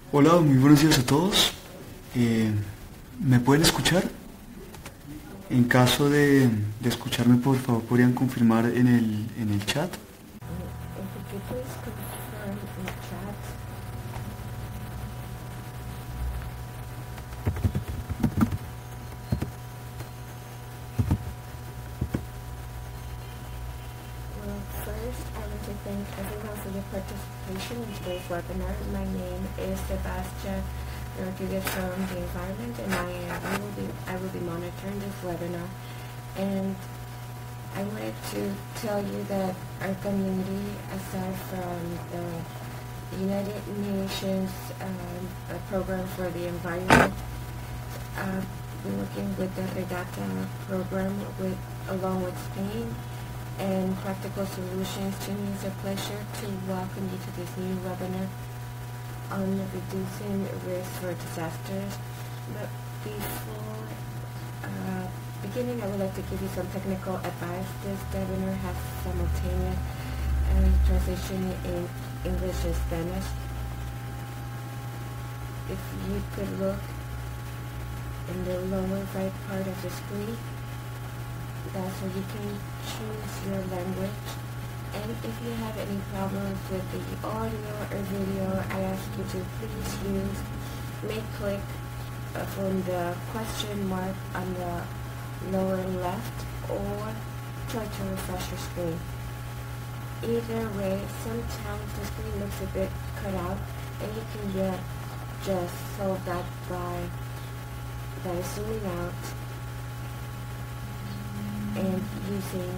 Hola, muy buenos días a todos. Eh, ¿Me pueden escuchar? En caso de escucharme, por favor, podrían confirmar en el chat. If you could please confirm in the chat. Well, first, I want to thank everyone for your participation in today's webinar. My name is Sebastian Rodriguez from the Environment, and I will be monitoring this webinar. And I wanted to tell you that our community, aside from the United Nations program for the environment, we're working with the Regata program along with Spain and Practical Solutions. To me, it's a pleasure to welcome you to this new webinar on reducing risk for disasters. But before beginning, I would like to give you some technical advice. This webinar has simultaneous translation in English and Spanish. If you could look in the lower right part of the screen, that's where you can choose your language. And if you have any problems with the audio or video, I ask you to please make click from the question mark on the lower left, or try to refresh your screen. Either way, sometimes the screen looks a bit cut out, and you can just solve that by zooming out and using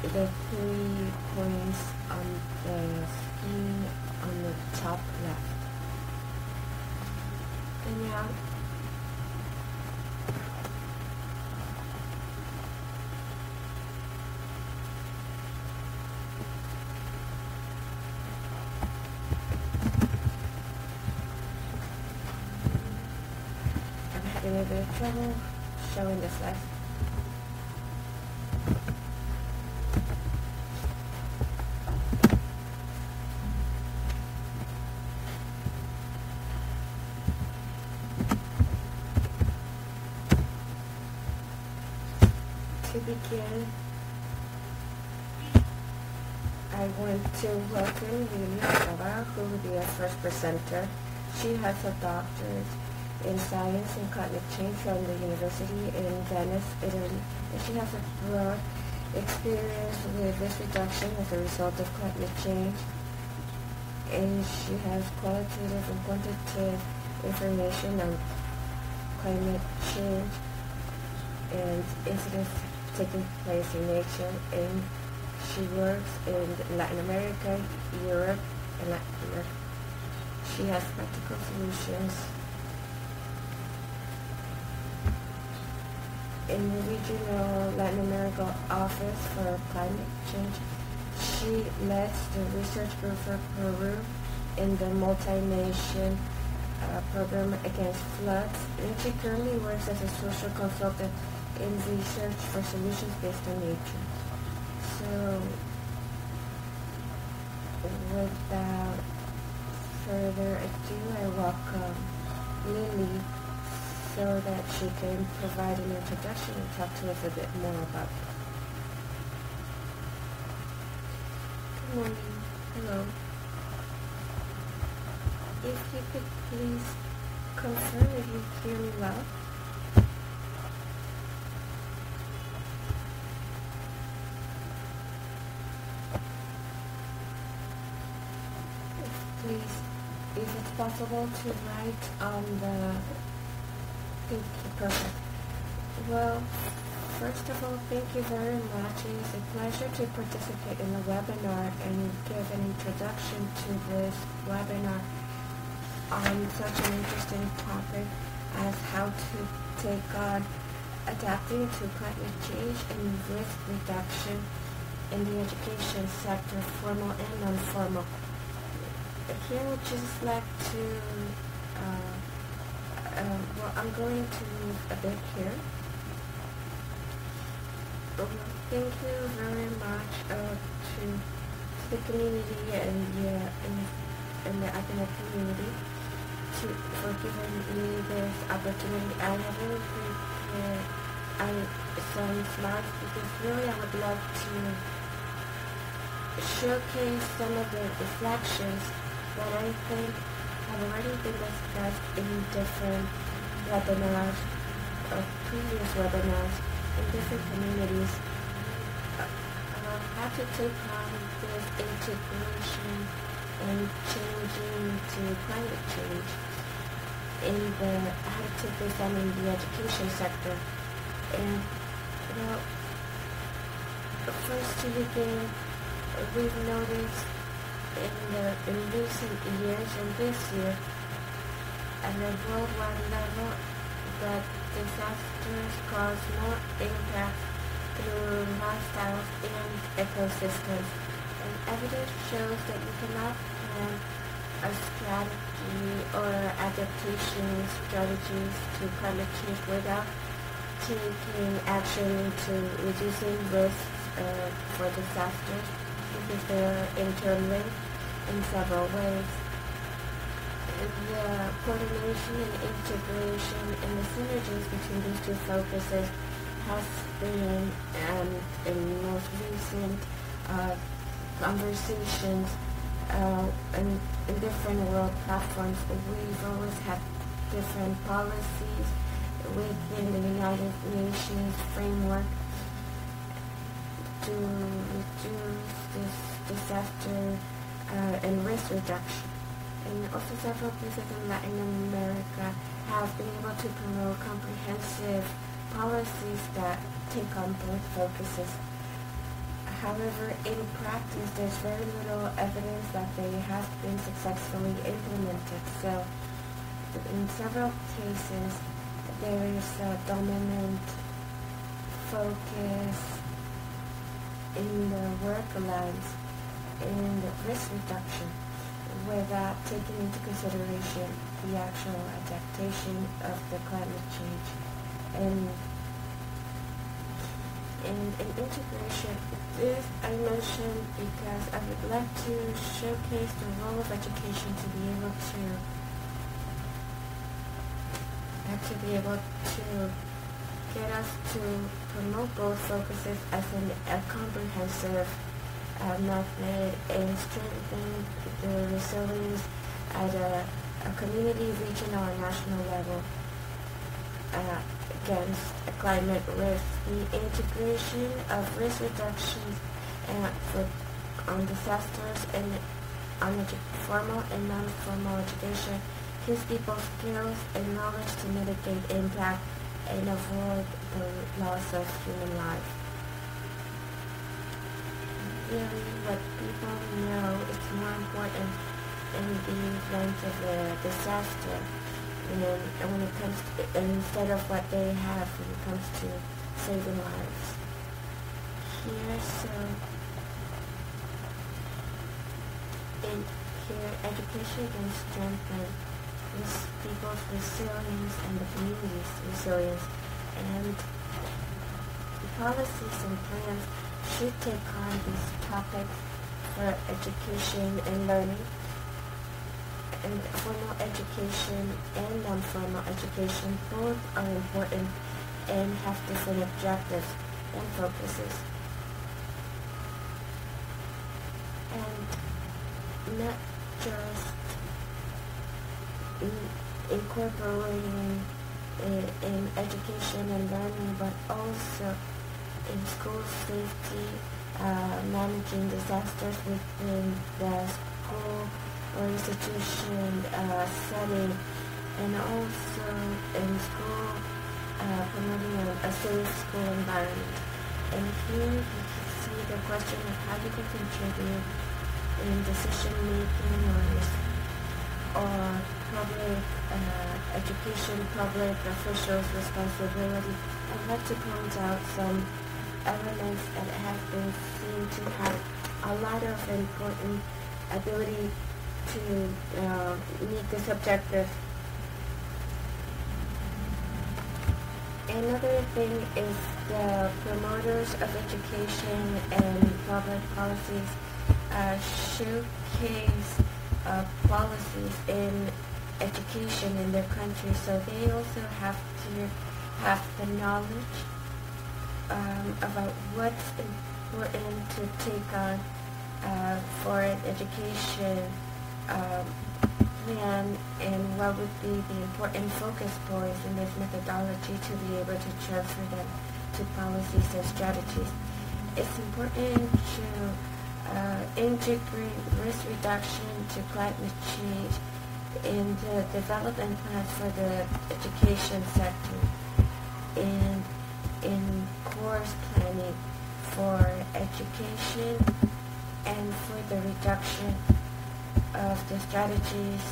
the 3 points on the screen on the top left. And now, I'm having a bit of trouble showing the slides. To begin, I want to welcome Lili Sava, who will be our first presenter. She has a doctorate in science and climate change from the University in Venice, Italy, and she has a broad experience with risk reduction as a result of climate change, and she has qualitative and quantitative information on climate change and incidents taking place in nature, and she works in Latin America, Europe, and Latin America. She has practical solutions in the regional Latin America office for climate change. She leads the research group for Peru in the multi-nation program against floods, and she currently works as a social consultant in research for solutions based on nature. So, without further ado, I welcome Lili so that she can provide an introduction and talk to us a bit more about it. Good morning. Hello. If you could please confirm if you hear me well. Please, if it's possible to write on the... Thank you, perfect. Well, first of all, thank you very much. It is a pleasure to participate in the webinar and give an introduction to this webinar on such an interesting topic as how to take on adapting to climate change and risk reduction in the education sector, formal and non-formal. Here I would just like to, well, I'm going to move a bit here. Thank you very much to the community and in the academic community for giving me this opportunity. I have really prepared some slides because really I would love to showcase some of the reflections that I think have already been discussed in different webinars or previous webinars in different communities. How to take on this integration and changing to climate change how to take this on in the education sector. And first to begin, we've noticed in recent years and this year at a worldwide level that disasters cause more impact through lifestyles and ecosystems. And evidence shows that you cannot plan a strategy or adaptation strategies to climate change without taking action to reducing risks for disasters, because they're interlinked in several ways. The coordination and integration and the synergies between these two focuses has been in most recent conversations in different world platforms. We've always had different policies within the United Nations framework to reduce this disaster and risk reduction. And also several places in Latin America have been able to promote comprehensive policies that take on both focuses. However, in practice, there's very little evidence that they have been successfully implemented. So, in several cases, there is a dominant focus in the work lines in the risk reduction without taking into consideration the actual adaptation of the climate change. And integration, this I mentioned because I would like to showcase the role of education to be able to get us to promote both focuses as a comprehensive method and strengthen the resilience at a community, regional, and national level against climate risk. The integration of risk reductions on disasters and on formal and non-formal education gives people skills and knowledge to mitigate impact and avoid the loss of human life. Really, what people know is more important in the event of a disaster, and when it comes to, instead of what they have when it comes to saving lives. Here, education can strengthen people's resilience and the community's resilience, and the policies and plans should take on these topics for education and learning. And formal education and non-formal education both are important and have different objectives and focuses. And not just incorporating in education and learning, but also in school safety, managing disasters within the school or institution setting, and also in school promoting a safe school environment. And here you can see the question of how you can contribute in decision making or public education, public officials' responsibility. I'd like to point out some elements that have been seen to have a lot of important ability to meet this objective. Another thing is the promoters of education and public policies showcase policies in education in their country, so they also have to have the knowledge about what's important to take on for an education plan, and what would be the important focus points in this methodology to be able to transfer them to policies and strategies. It's important to integrate risk reduction to climate change in the development plans for the education sector and in course planning for education and for the reduction of the strategies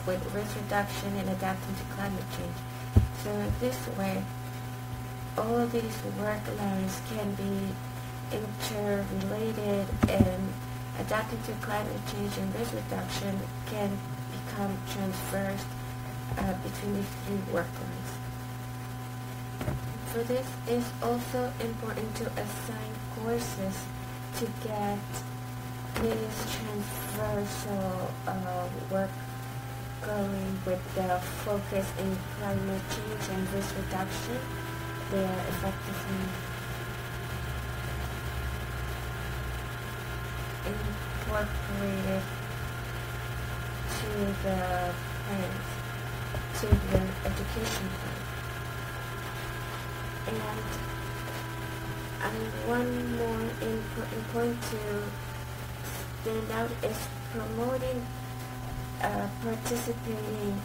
with risk reduction and adapting to climate change. So this way, all these work lines can be interrelated, and adapting to climate change and risk reduction can become transversed between these three work lines. For this, it's also important to assign courses to get this transversal work going with the focus in climate change and risk reduction. They are effectively incorporated to the plans, to the education plan. And one more important point to stand out is promoting participating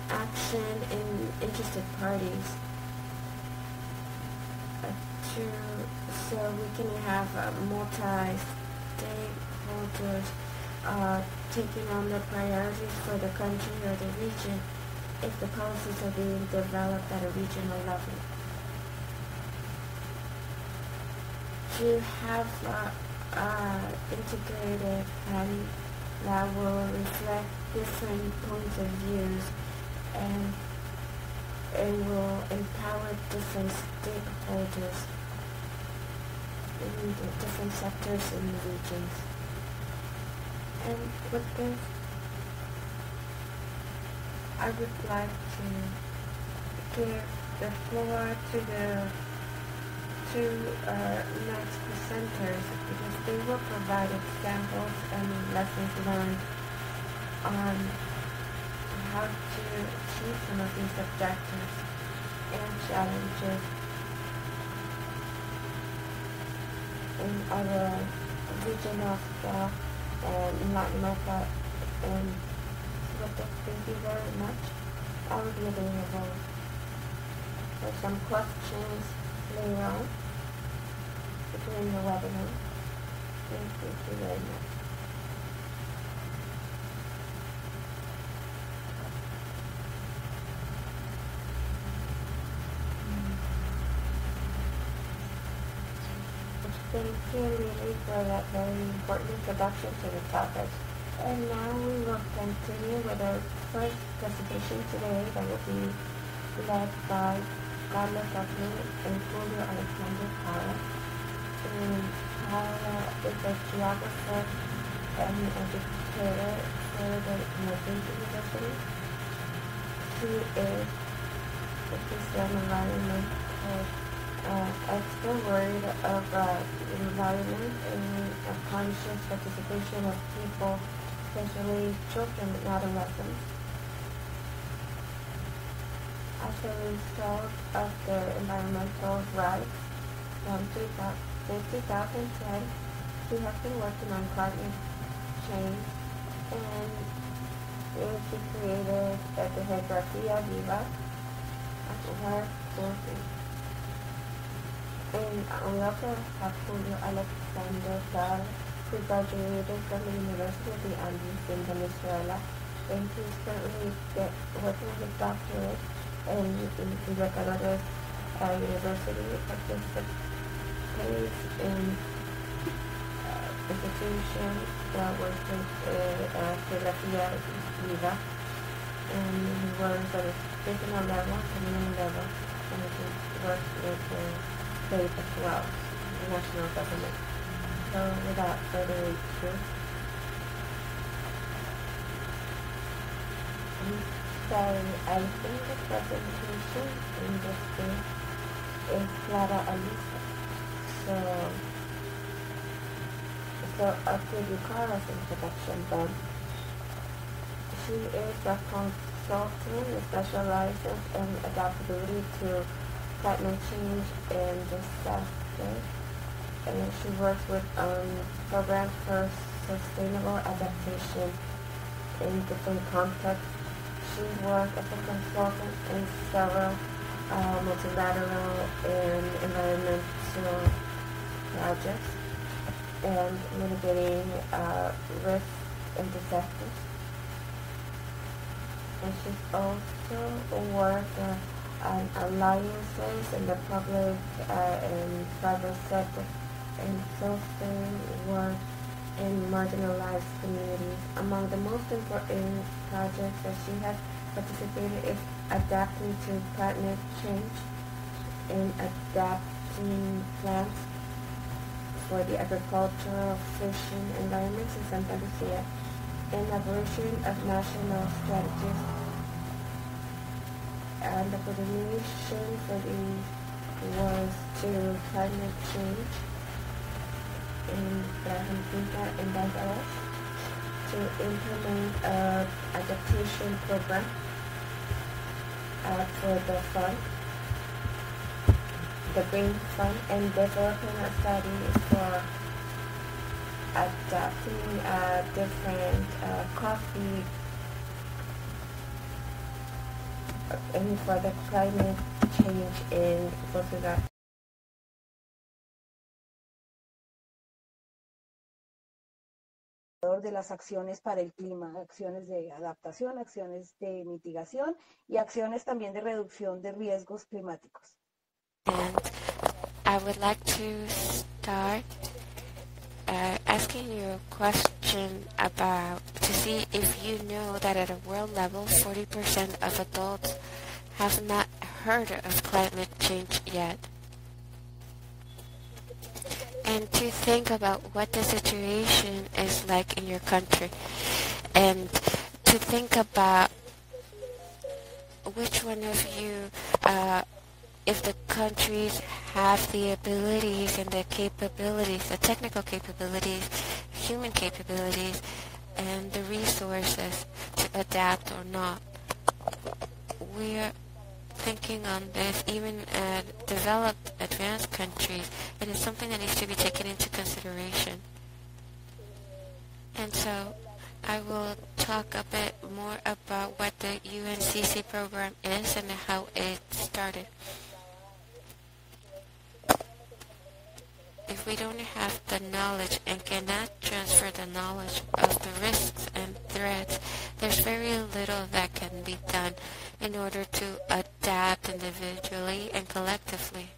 action in interested parties so we can have multi-stakeholders taking on the priorities for the country or the region if the policies are being developed at a regional level. To have integrated planning that will reflect different points of views and will empower different stakeholders in the different sectors and regions. And with this, I would like to give the floor to the two next presenters, because they will provide examples and lessons learned on how to achieve some of these objectives and challenges in our regional staff and in Latin America. And with this, thank you very much. I will be available for some questions later on during the webinar. Thank you very much. Thank you, Lily, for that very important introduction to the topic. And now we will continue with our first presentation today that will be led by Carlos Agnew and Julio Alexander Parra. And Parra is a geographer and educator for the Northern University. He is a Christian environmental expert worried of the environment and a conscious participation of people, especially children and adolescents. As a result of their environmental rights since 2010, he has been working on climate change, and he created the Geografía Viva work sources. And we also have Julio Alexander Parra, who graduated from the University of the Andes in Venezuela, and he's currently working with his doctorate in Libertadores University, participates in institutions that work with Geografía Viva, and he works at a regional level, community level, and he works with the state as well, the national government. So without further ado, Sorry, I think the presentation in this case is Clara Alisa. So, I'll give you Clara's introduction then. She is a consultant who specializes in adaptability to climate change and disaster. And she works with programs for sustainable adaptation in different contexts. She worked as a consultant in several multilateral and environmental projects and mitigating risks and disasters. And she's also worked on alliances in the public and private sector and social work in marginalized communities. Among the most important projects that she has participated is adapting to climate change and adapting plants for the agricultural, fishing environments in Santa Lucia, and elaboration of national strategies. And the coordination for these was to climate change in Argentina and Bangladesh to implement an adaptation program for the fund, the Green Fund, and developing a study for adapting different coffee and for the climate change in Portugal. De las acciones para el clima, acciones de adaptación, acciones de mitigación y acciones también de reducción de riesgos climáticos. And I would like to start asking you a question about to see if you know that at a world level 40% of adults have not heard of climate change yet. And to think about what the situation is like in your country, and to think about which one of you, if the countries have the abilities and the capabilities, the technical capabilities, human capabilities, and the resources to adapt or not. We are thinking on this even at developed, advanced countries, and it's something that needs to be taken into consideration. And so I will talk a bit more about what the UNCC program is and how it started. If we don't have the knowledge and cannot transfer the knowledge of the risks and threats, there's very little that can be done in order to adapt individually and collectively.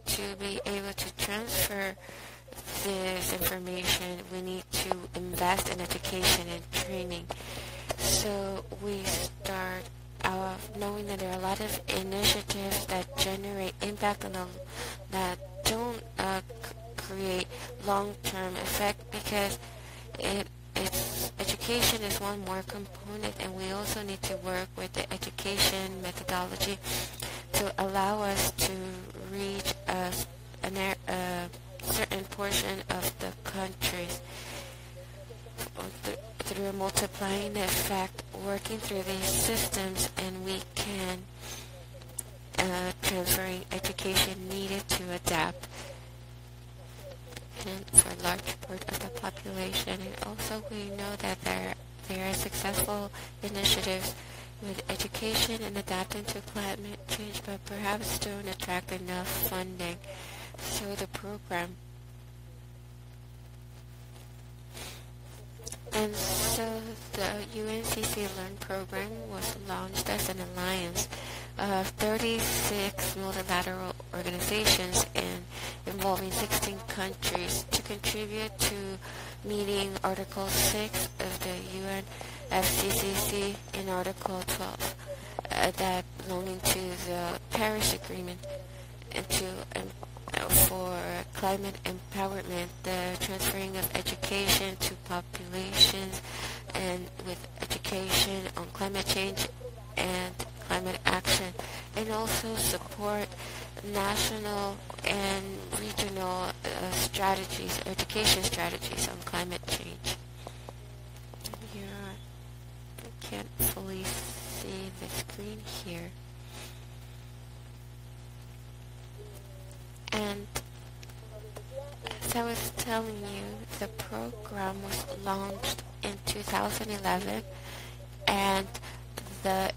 To be able to transfer this information, we need to invest in education and training. So we start knowing that there are a lot of initiatives that generate impact on that don't create long-term effect, because education is one more component, and we also need to work with the education methodology to allow us to reach a certain portion of the countries through a multiplying effect, working through these systems, and we can transferring education needed to adapt and for a large part of the population. And also we know that there are successful initiatives with education and adapting to climate change, but perhaps don't attract enough funding. So the program. And so the UNCC Learn program was launched as an alliance of 36 multilateral organizations and involving 16 countries to contribute to meeting Article 6 of the UNFCCC and Article 12 that belonging to the Paris Agreement, and for climate empowerment, the transferring of education to populations and with education on climate change and climate action, and also support national and regional strategies, education strategies on climate change. Here, I can't fully see the screen here. And as I was telling you, the program was launched in 2011, and the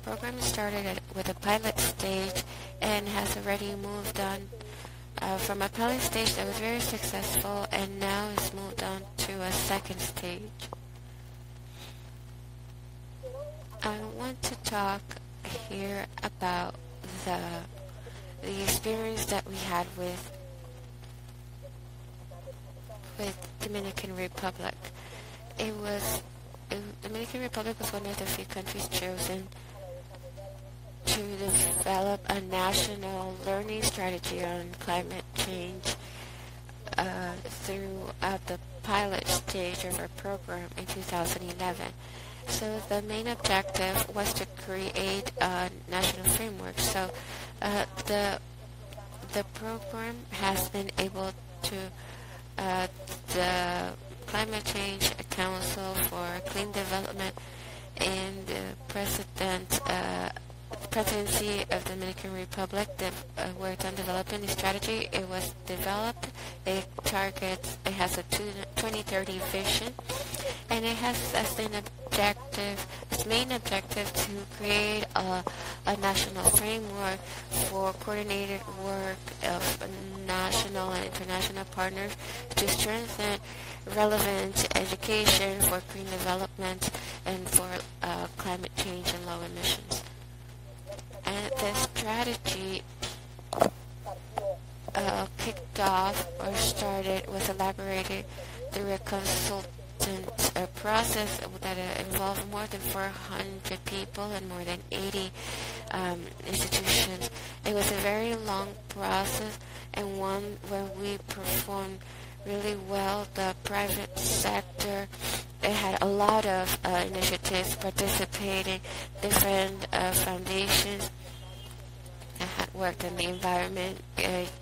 program started with a pilot stage and has already moved on from a pilot stage that was very successful, and now it's moved on to a second stage. I want to talk here about the experience that we had with Dominican Republic. Dominican Republic was one of the few countries chosen to develop a national learning strategy on climate change throughout the pilot stage of our program in 2011. So the main objective was to create a national framework. So the program has been able to the Climate Change Council for Clean Development and the presidency of the Dominican Republic worked on developing the strategy. It was developed. It has a 2030 vision, and it has as its main objective to create a national framework for coordinated work of national and international partners to strengthen relevant education for green development and for climate change and low emissions. And the strategy kicked off or was elaborated through a consultant process that involved more than 400 people and more than 80 institutions. It was a very long process, and one where we performed really well. The private sector, it had a lot of initiatives participating, different foundations that had worked on the environment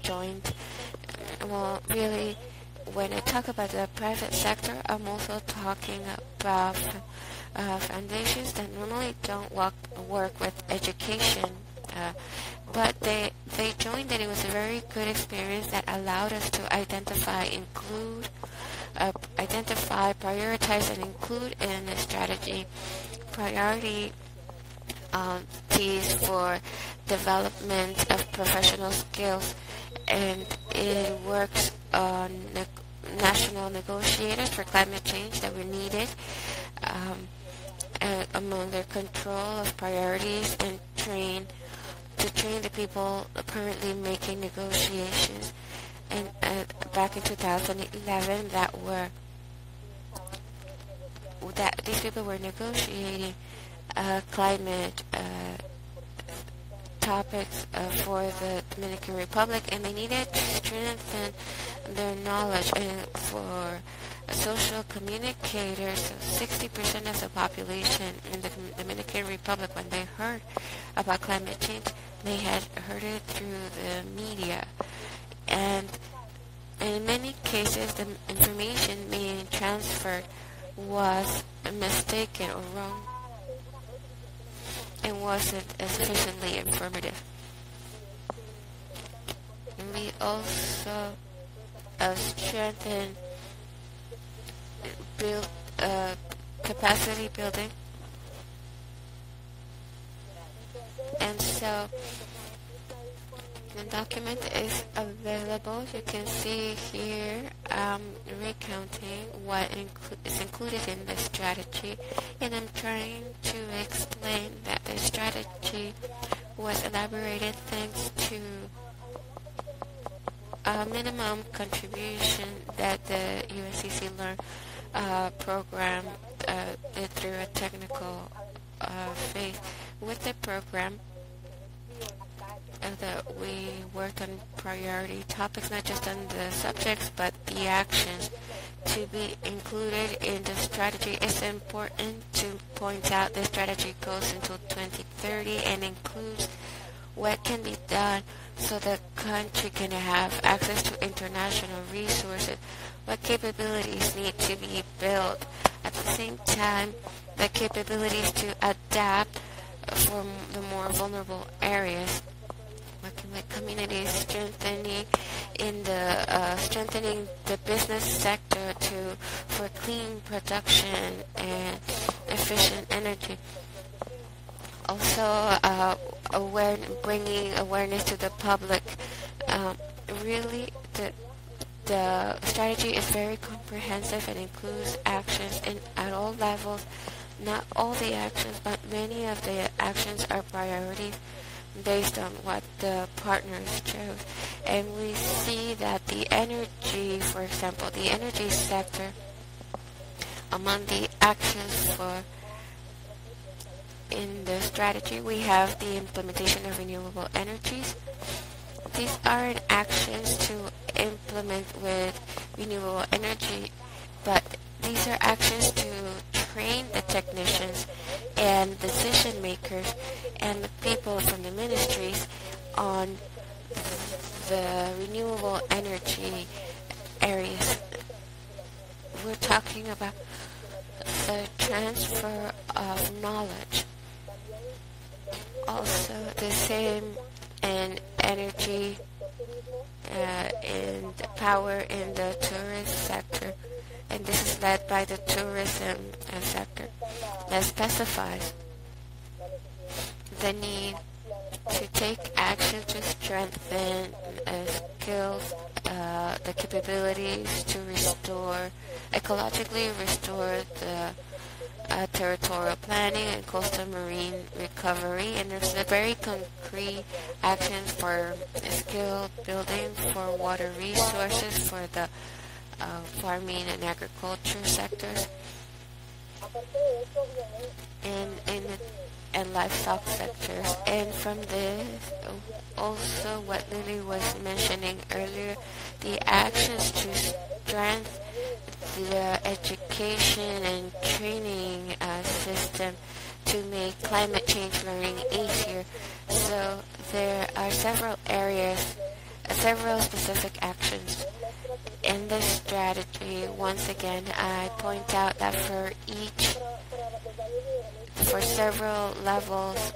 joined. Well, really, when I talk about the private sector, I'm also talking about foundations that normally don't work with education, but they joined, and it was a very good experience that allowed us to identify, prioritize, and include in the strategy priorities for development of professional skills, and it works on national negotiators for climate change that were needed among their control of priorities, and train the people currently making negotiations. And back in 2011, these people were negotiating climate topics for the Dominican Republic, and they needed to strengthen their knowledge. And for social communicators, so 60% of the population in the Dominican Republic, when they heard about climate change, they had heard it through the media. And in many cases, the information being transferred was mistaken or wrong, and wasn't sufficiently informative. And we also strengthen, build capacity building, and so the document is available. You can see here recounting what is included in the strategy, and I'm trying to explain that the strategy was elaborated thanks to a minimum contribution that the UNCC Learn program did through a technical phase. With the program, we worked on priority topics, not just on the subjects, but the actions to to be included in the strategy. It's important to point out the strategy goes until 2030 and includes what can be done so the country can have access to international resources, what capabilities need to be built. At the same time, the capabilities to adapt for the more vulnerable areas, working with communities, strengthening the business sector for clean production and efficient energy. Also, bringing awareness to the public. Really, the strategy is very comprehensive and includes actions at all levels. Not all the actions, but many of the actions are priorities based on what the partners chose. And we see that the energy, for example, the energy sector, among the actions in the strategy, we have the implementation of renewable energies. These aren't actions to implement with renewable energy, but these are actions to train the technicians and decision makers and the people from the ministries on the renewable energy areas. We're talking about the transfer of knowledge. Also the same in energy and power in the tourist sector, and this is led by the tourism sector that specifies the need to take action to strengthen skills, the capabilities to ecologically restore the territorial planning and coastal marine recovery, and there's a very concrete actions for skill building for water resources for the farming and agriculture sectors, and livestock sectors. And from this, also what Lily was mentioning earlier, the actions to strengthen the education and training system to make climate change learning easier. So there are several areas, several specific actions in this strategy. Once again, I point out that for several levels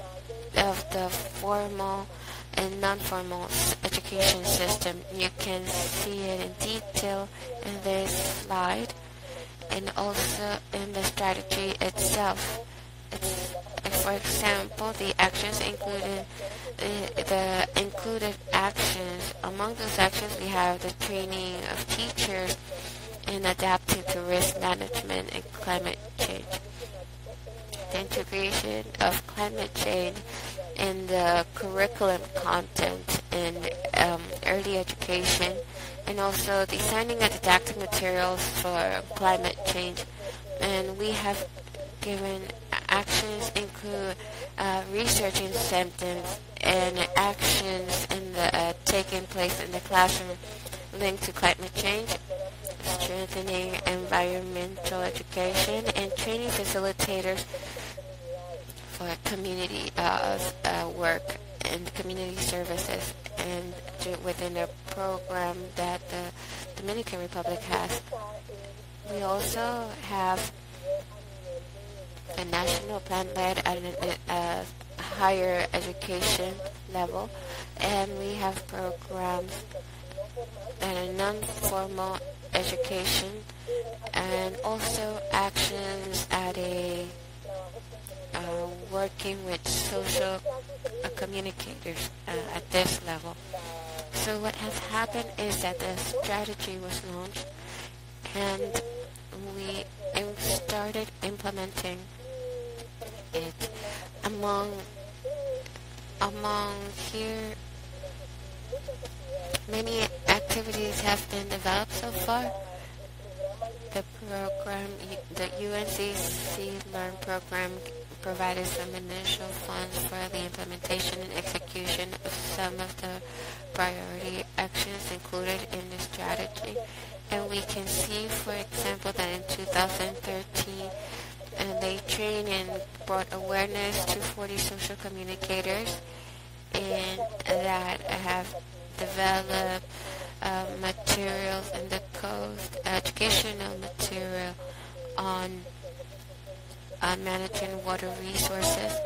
of the formal and non-formal education system, you can see it in detail in this slide and also in the strategy itself. For example, the actions included, the included actions. Among those actions, we have the training of teachers in adapting to risk management and climate change, the integration of climate change in the curriculum content in early education, and also designing a didactic materials for climate change. And we have given actions include researching symptoms and actions in the taking place in the classroom linked to climate change, strengthening environmental education, and training facilitators for community work and community services, and within a program that the Dominican Republic has. We also have a national plan led at a higher education level, and we have programs at a non-formal education, and also actions at a working with social communicators at this level. So what has happened is that the strategy was launched, and we started implementing it. Among here, many activities have been developed so far. The program, the UNCC Learn program, provided some initial funds for the implementation and execution of some of the priority actions included in the strategy. And we can see, for example, that in 2013, and they trained and brought awareness to 40 social communicators and that have developed materials in the coast, educational material on managing water resources.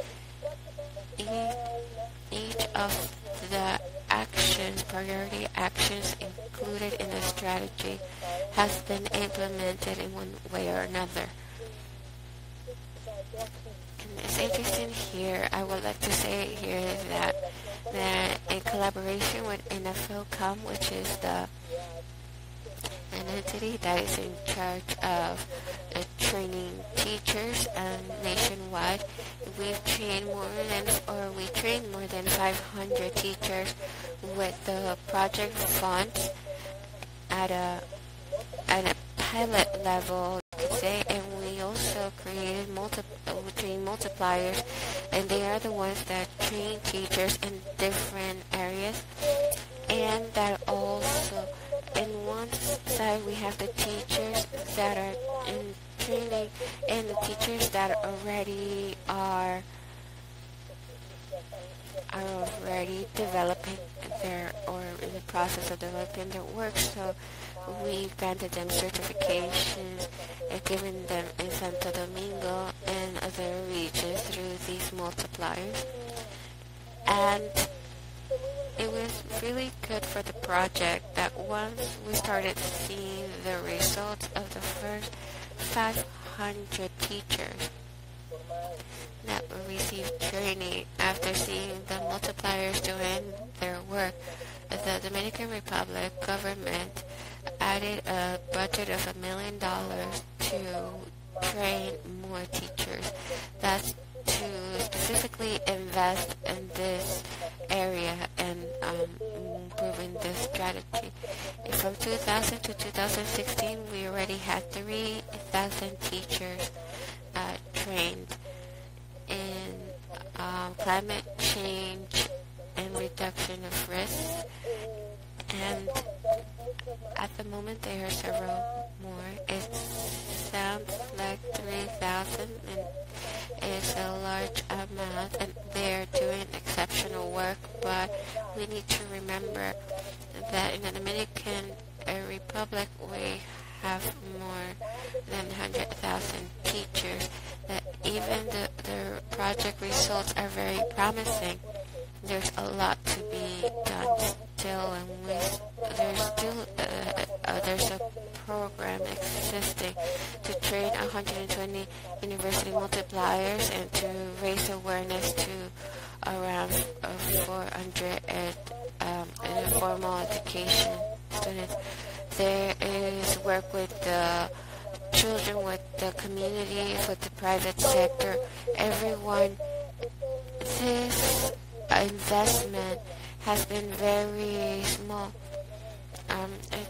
Each of the actions, priority actions included in the strategy, has been implemented in one way or another. And it's interesting here, I would like to say here that in collaboration with NFLCOM, which is an entity that is in charge of training teachers nationwide, we trained more than 500 teachers with the project funds at a pilot level, you could say, and we also created trained multipliers, and they are the ones that train teachers in different areas, and that also, in one side we have the teachers that are in training and the teachers that already are already developing or in the process of developing their work. So we granted them certifications and given them in Santo Domingo and other regions through these multipliers. And it was really good for the project that once we started seeing the results of the first 500 teachers that received training after seeing the multipliers doing their work, the Dominican Republic government added a budget of $1 million to train more teachers. That's to specifically invest in this area and improving this strategy. From 2000 to 2016, we already had 3,000 teachers trained in climate change and reduction of risks, and at the moment there are several more. It sounds like 3,000 and it's a large amount, and they're doing exceptional work, but we need to remember that in the Dominican Republic we have more than 100,000 teachers, that even the project results are very promising. There's a lot to be done still, and there's a program existing to train 120 university multipliers and to raise awareness to around 400 informal education students. There is work with the children, with the community, with the private sector, everyone. This investment has been very small. I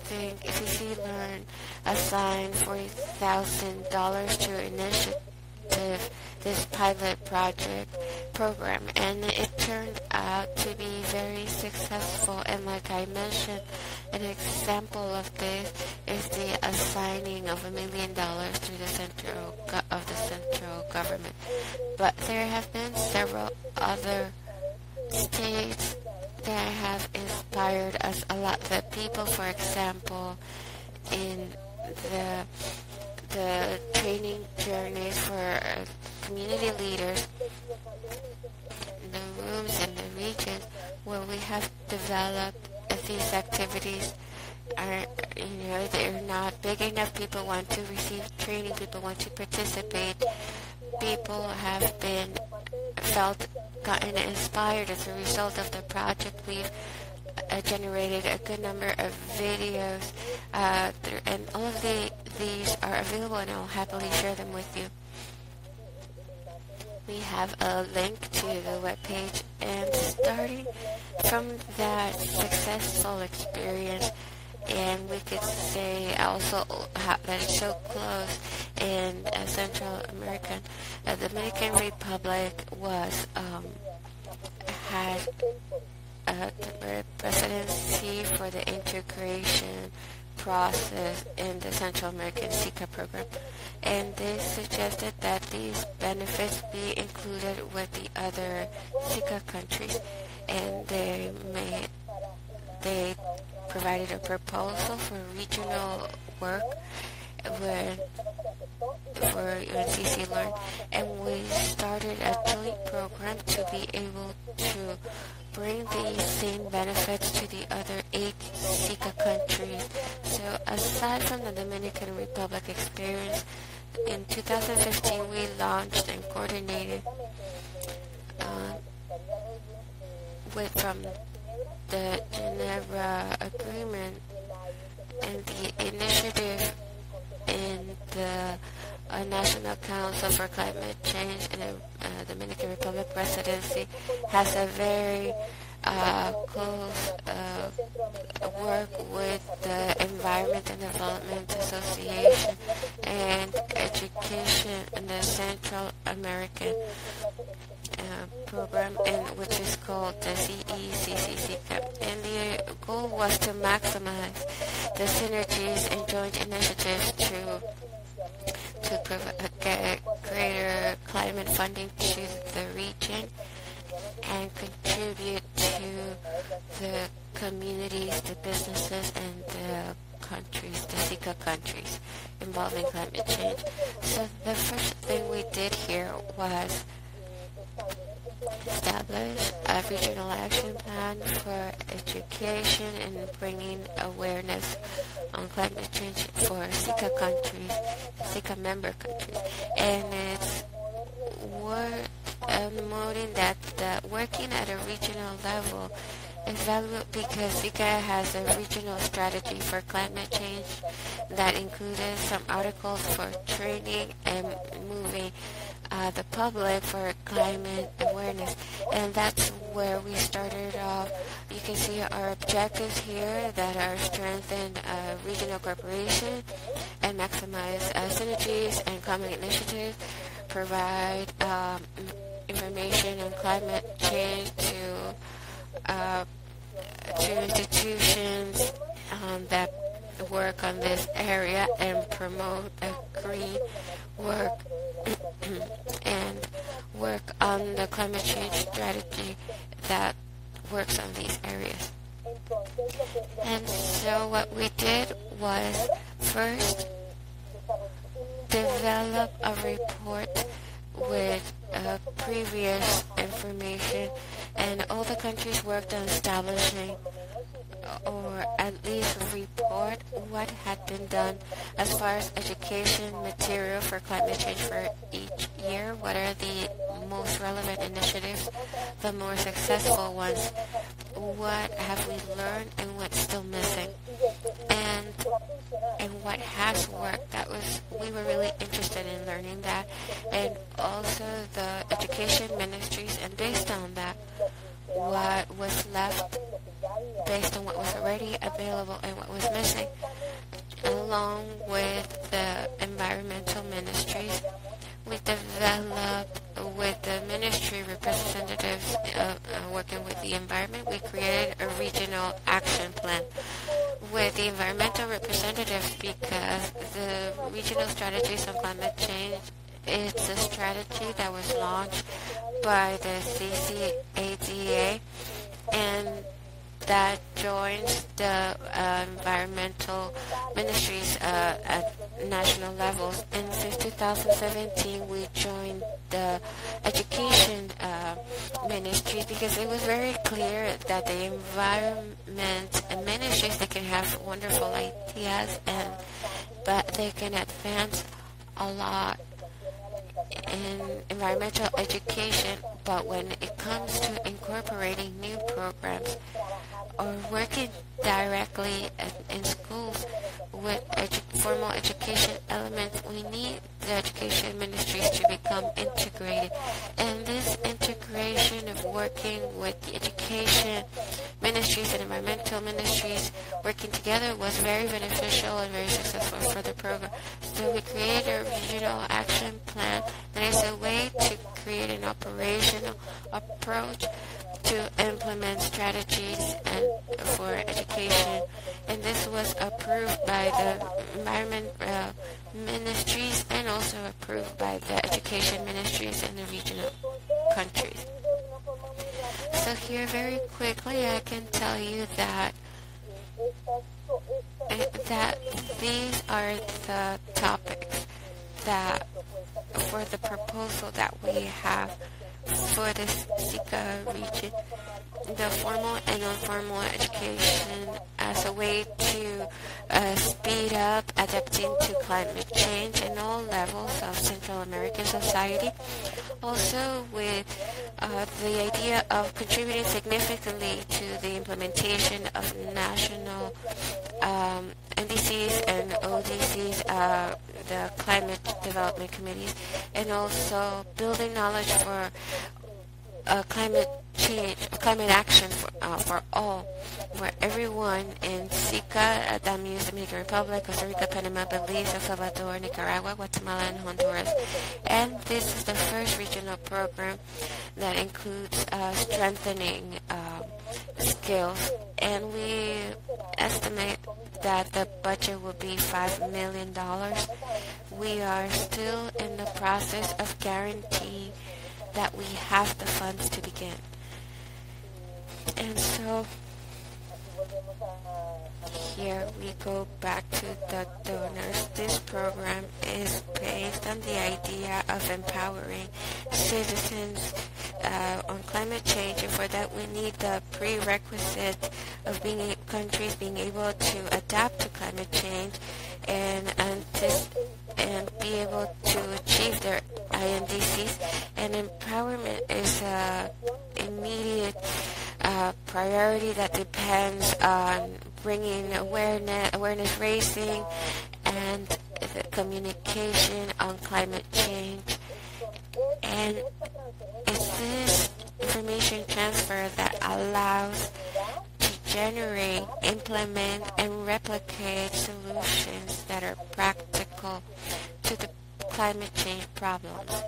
think CC Learn assigned $40,000 to initiative this pilot project program, and it turned out to be very successful. And like I mentioned, an example of this is the assigning of $1 million through the central government. But there have been several other states that have inspired us a lot. The people, for example, in the training journeys for community leaders, in the rooms and the regions where we have developed these activities are, they're not big enough. People want to receive training. People want to participate. People have gotten inspired as a result of the project. We've generated a good number of videos, and all of these are available, and I'll happily share them with you. We have a link to the webpage, and starting from that successful experience, and we could say also that it's so close in Central America. The Dominican Republic had a presidency for the integration process in the Central American SICA program, and they suggested that these benefits be included with the other SICA countries, and they provided a proposal for regional work for UNCC Learn, and we started a joint program to be able to bring these same benefits to the other 8 SICA countries. So aside from the Dominican Republic experience, in 2015 we launched and coordinated from the Geneva Agreement and the initiative in the National Council for Climate Change in the Dominican Republic Presidency has a very close work with the Environment and Development Association and Education in the Central American program, which is called the CECCC. And the goal was to maximize the synergies and joint initiatives to provide greater climate funding to the region and contribute to the communities, the businesses, and the countries, the SICA countries involving climate change. So the first thing we did here was establish a regional action plan for education and bringing awareness on climate change for SICA countries, SICA member countries. And it's worth noting that working at a regional level is valuable because SICA has a regional strategy for climate change that included some articles for training and moving the public for climate awareness, and that's where we started off. You can see our objectives here that are strengthen regional cooperation and maximize synergies and climate initiatives, provide information on climate change to institutions that work on this area and promote a green work and work on the climate change strategy that works on these areas. And so what we did was first develop a report with previous information, and all the countries worked on establishing or at least report what had been done as far as education material for climate change for each year. What are the most relevant initiatives, the more successful ones? What have we learned and what's still missing? And what has worked. We were really interested in learning that, and also the education ministries, and based on that, what was left based on what was already available and what was missing, along with the environmental ministries. We developed with the ministry representatives working with the environment. We created a regional action plan with the environmental representatives because the regional strategies on climate change, it's a strategy that was launched by the CCADA, and that joins the environmental ministries at national levels. And since 2017, we joined the education ministries because it was very clear that the environment ministries, they can have wonderful ideas, but they can advance a lot in environmental education, but when it comes to incorporating new programs or working directly in schools with formal education elements, we need the education ministries to become integrated. And this integration of working with the education ministries and environmental ministries working together was very beneficial and very successful for the program. So we created a regional action plan, and it's a way to create an operational approach to implement strategies and for education, and this was approved by ministries and also approved by the education ministries in the regional countries. So here very quickly I can tell you that these are the topics that for the proposal that we have for the Sika region, the formal and non-formal education as a way to speed up adapting to climate change in all levels of Central American society. Also with the idea of contributing significantly to the implementation of national NDCs and ODCs, the climate development committees, and also building knowledge for climate change, climate action for all, where everyone in SICA, that means Dominican Republic, Costa Rica, Panama, Belize, El Salvador, Nicaragua, Guatemala, and Honduras. And this is the first regional program that includes strengthening skills, and we estimate that the budget will be $5 million. We are still in the process of guaranteeing that we have the funds to begin. And so here we go back to the donors. This program is based on the idea of empowering citizens on climate change, and for that we need the prerequisite of countries being able to adapt to climate change and be able to achieve their INDCs. And empowerment is an immediate priority that depends on bringing awareness raising and the communication on climate change. And it's this information transfer that allows to generate, implement, and replicate solutions that are practical to the climate change problems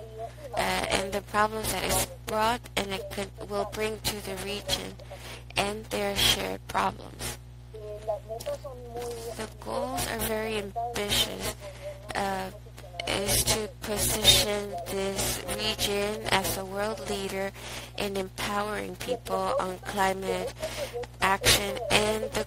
and the problems that is brought and it will bring to the region and their shared problems. The goals are very ambitious. Is to position this region as a world leader in empowering people on climate action, and the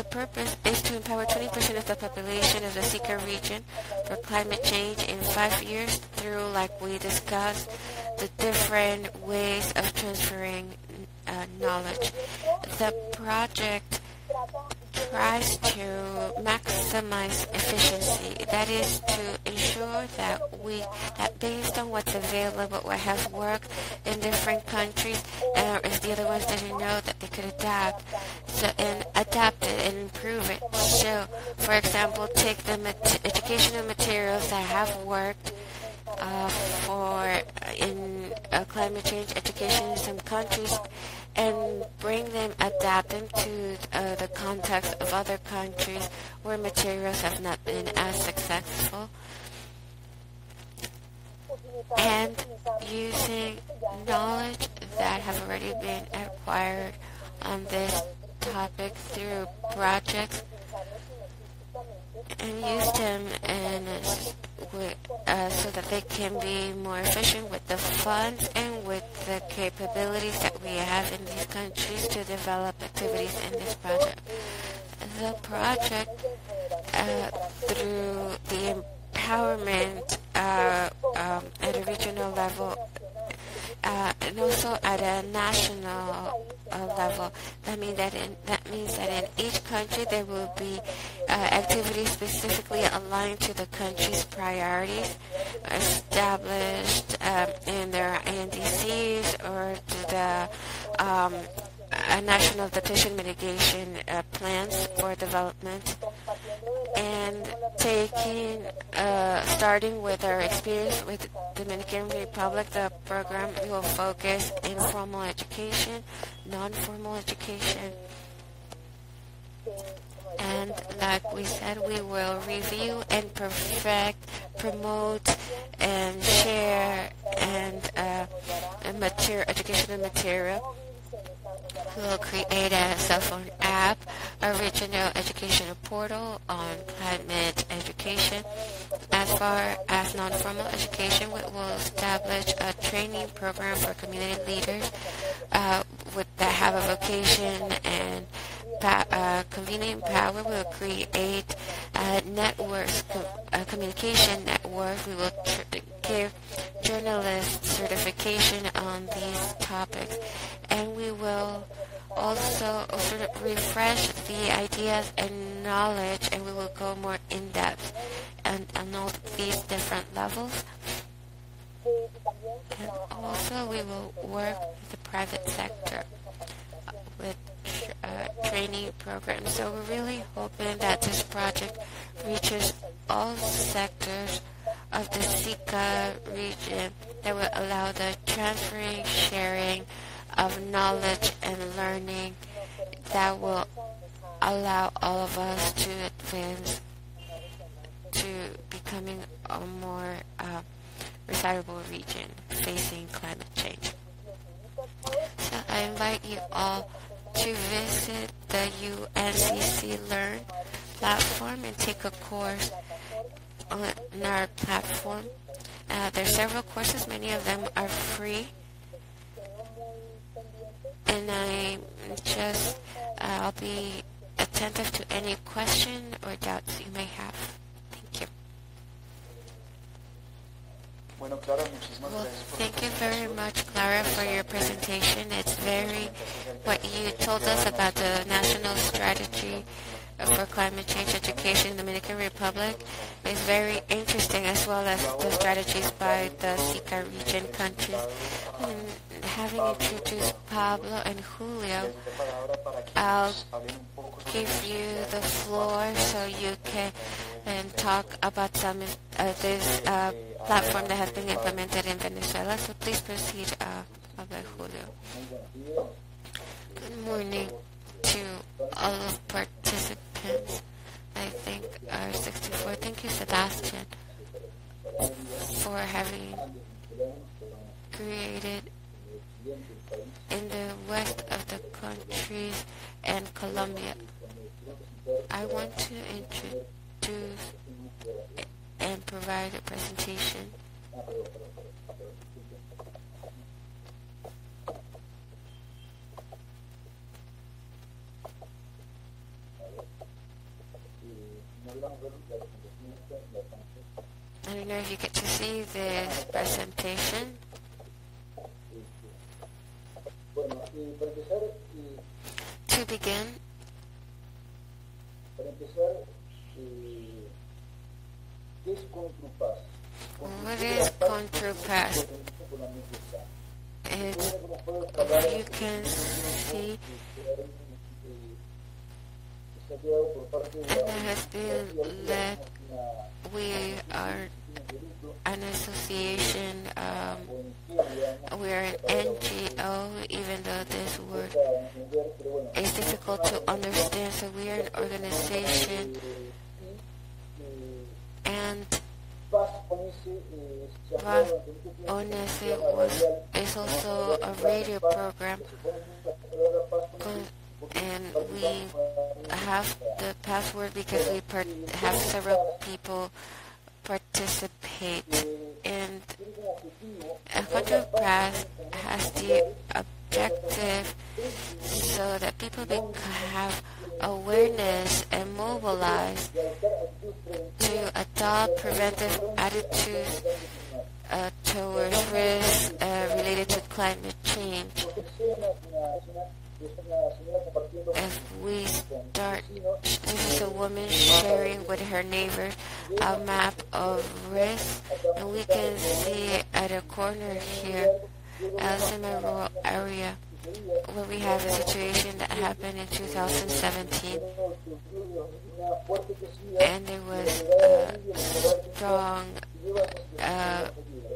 purpose is to empower 20% of the population of the Sika region for climate change in 5 years through, like we discussed, the different ways of transferring knowledge. The project tries to maximize efficiency. That is to ensure that based on what's available, what has worked in different countries, if the other ones didn't know, that they could adapt it and improve it. So, for example, take the educational materials that have worked in climate change education in some countries and adapt them to the context of other countries where materials have not been as successful, and using knowledge that have already been acquired on this topic through projects and use them so that they can be more efficient with the funds and with the capabilities that we have in these countries to develop activities in this project. The project, through the empowerment at a regional level and also at a national level. That means that in each country there will be activities specifically aligned to the country's priorities, established in their INDCs or to the national adaptation mitigation plans for development. And starting with our experience with Dominican Republic, the program will focus in formal education, non-formal education, and like we said, we will review and perfect, promote, and share and educational material We'll create a cell phone app, a regional educational portal on climate education. As far as non-formal education, we will establish a training program for community leaders that have a vocation and convening power. We will create networks, communication network. We will give journalist certification on these topics, and we will also sort of refresh the ideas and knowledge, and we will go more in depth and on all these different levels. And also we will work with the private sector with training programs. So we're really hoping that this project reaches all sectors of the Sika region that will allow the transferring, sharing of knowledge and learning that will allow all of us to advance to becoming a more desirable region facing climate change. So I invite you all to visit the UNCC Learn platform and take a course on our platform. There are several courses, many of them are free, and I'll be attentive to any question or doubts you may have. Thank you. Well, thank you very much, Clara, for your presentation. It's what you told us about the national strategy for climate change education in the Dominican Republic is very interesting, as well as the strategies by the Sika region countries. And having introduced Pablo and Julio, I'll give you the floor so you can talk about some of this platform that has been implemented in Venezuela. So please proceed, Pablo and Julio. Good morning to all of participants. I think are 64. Thank you, Sebastian, for having created in the west of the countries and Colombia. I want to introduce and provide a presentation I don't know if you get to see this presentation. To begin, what is contrapass? You can see and that has been led. We are an association, we are an NGO, even though this word is difficult to understand. So we are an organization, and is also a radio program, and we have the password because we have several people participate. And Contrapass has the objective so that people have awareness and mobilize to adopt preventive attitudes towards risks related to climate change. If we start, this is a woman sharing with her neighbor a map of risk, and we can see at a corner here, as in a rural area, where we have a situation that happened in 2017, and there was a strong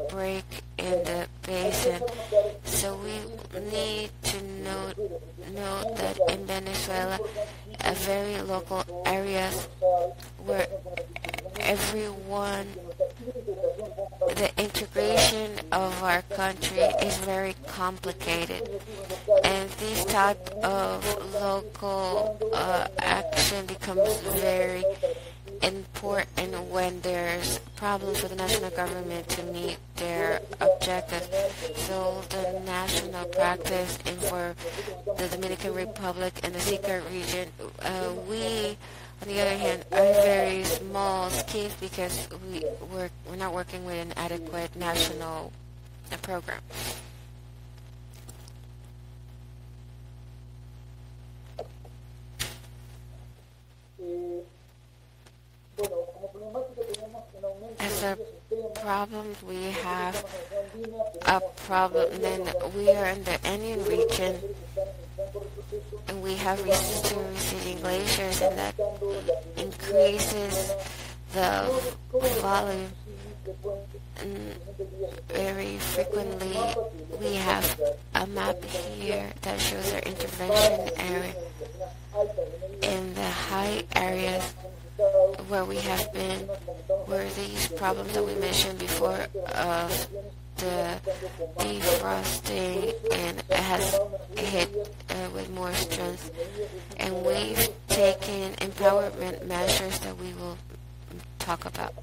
break in the basin. So we need to note that in Venezuela, very local areas where everyone the integration of our country is very complicated, and this type of local action becomes very important when there's problems for the national government to meet their objectives. So the national practice and for the Dominican Republic and the Secret region, we, on the other hand, are very small schemes because we're not working with an adequate national program. As a problem, we have a problem. Then we are in the Andean region, and we have receding glaciers, and that increases the volume. And very frequently, we have a map here that shows our intervention area. In the high areas where we have been, where these problems that we mentioned before of the defrosting, and it has hit with more strength, and we've taken empowerment measures that we will talk about.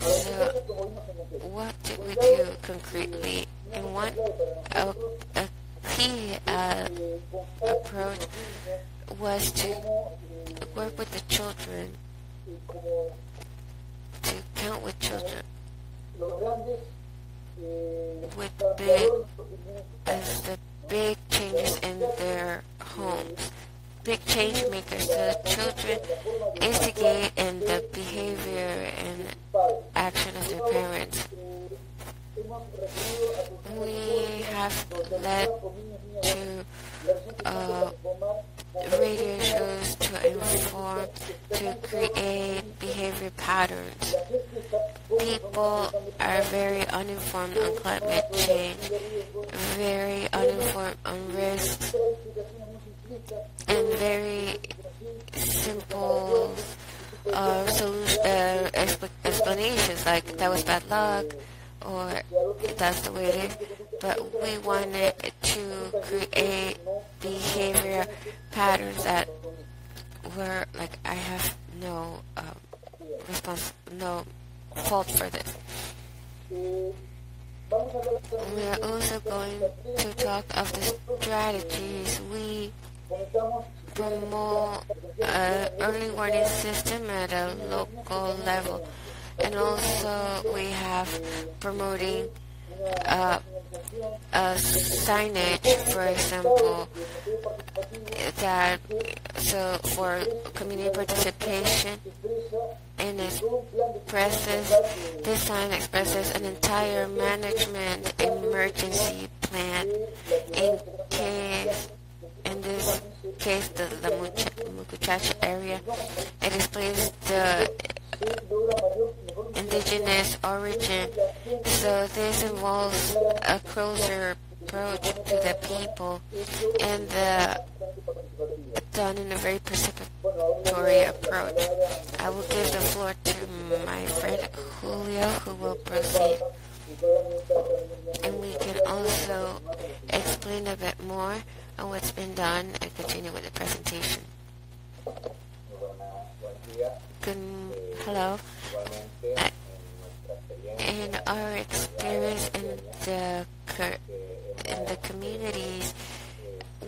So, what did we do concretely? And one a key approach was to work with the children, to count with children, with the big changes in their homes. Big change makers, so the children instigate in the behavior and action of their parents. We have led to radio shows to inform, to create behavior patterns. People are very uninformed on climate change, very uninformed on risks, and very simple explanations like that was bad luck or that's the way it is. But we wanted to create behavior patterns that were like, I have no no fault for this. We are also going to talk of the strategies. We promote an early warning system at a local level, and also we have promoting signage, for example, that so for community participation, and this sign expresses an entire management emergency plan in this case, the Mucuchacha area. It displays the indigenous origin, so this involves a closer approach to the people, and done in a very participatory approach. I will give the floor to my friend Julio, who will proceed, and we can also explain a bit more on what's been done and continue with the presentation. Hello. In our experience in the communities,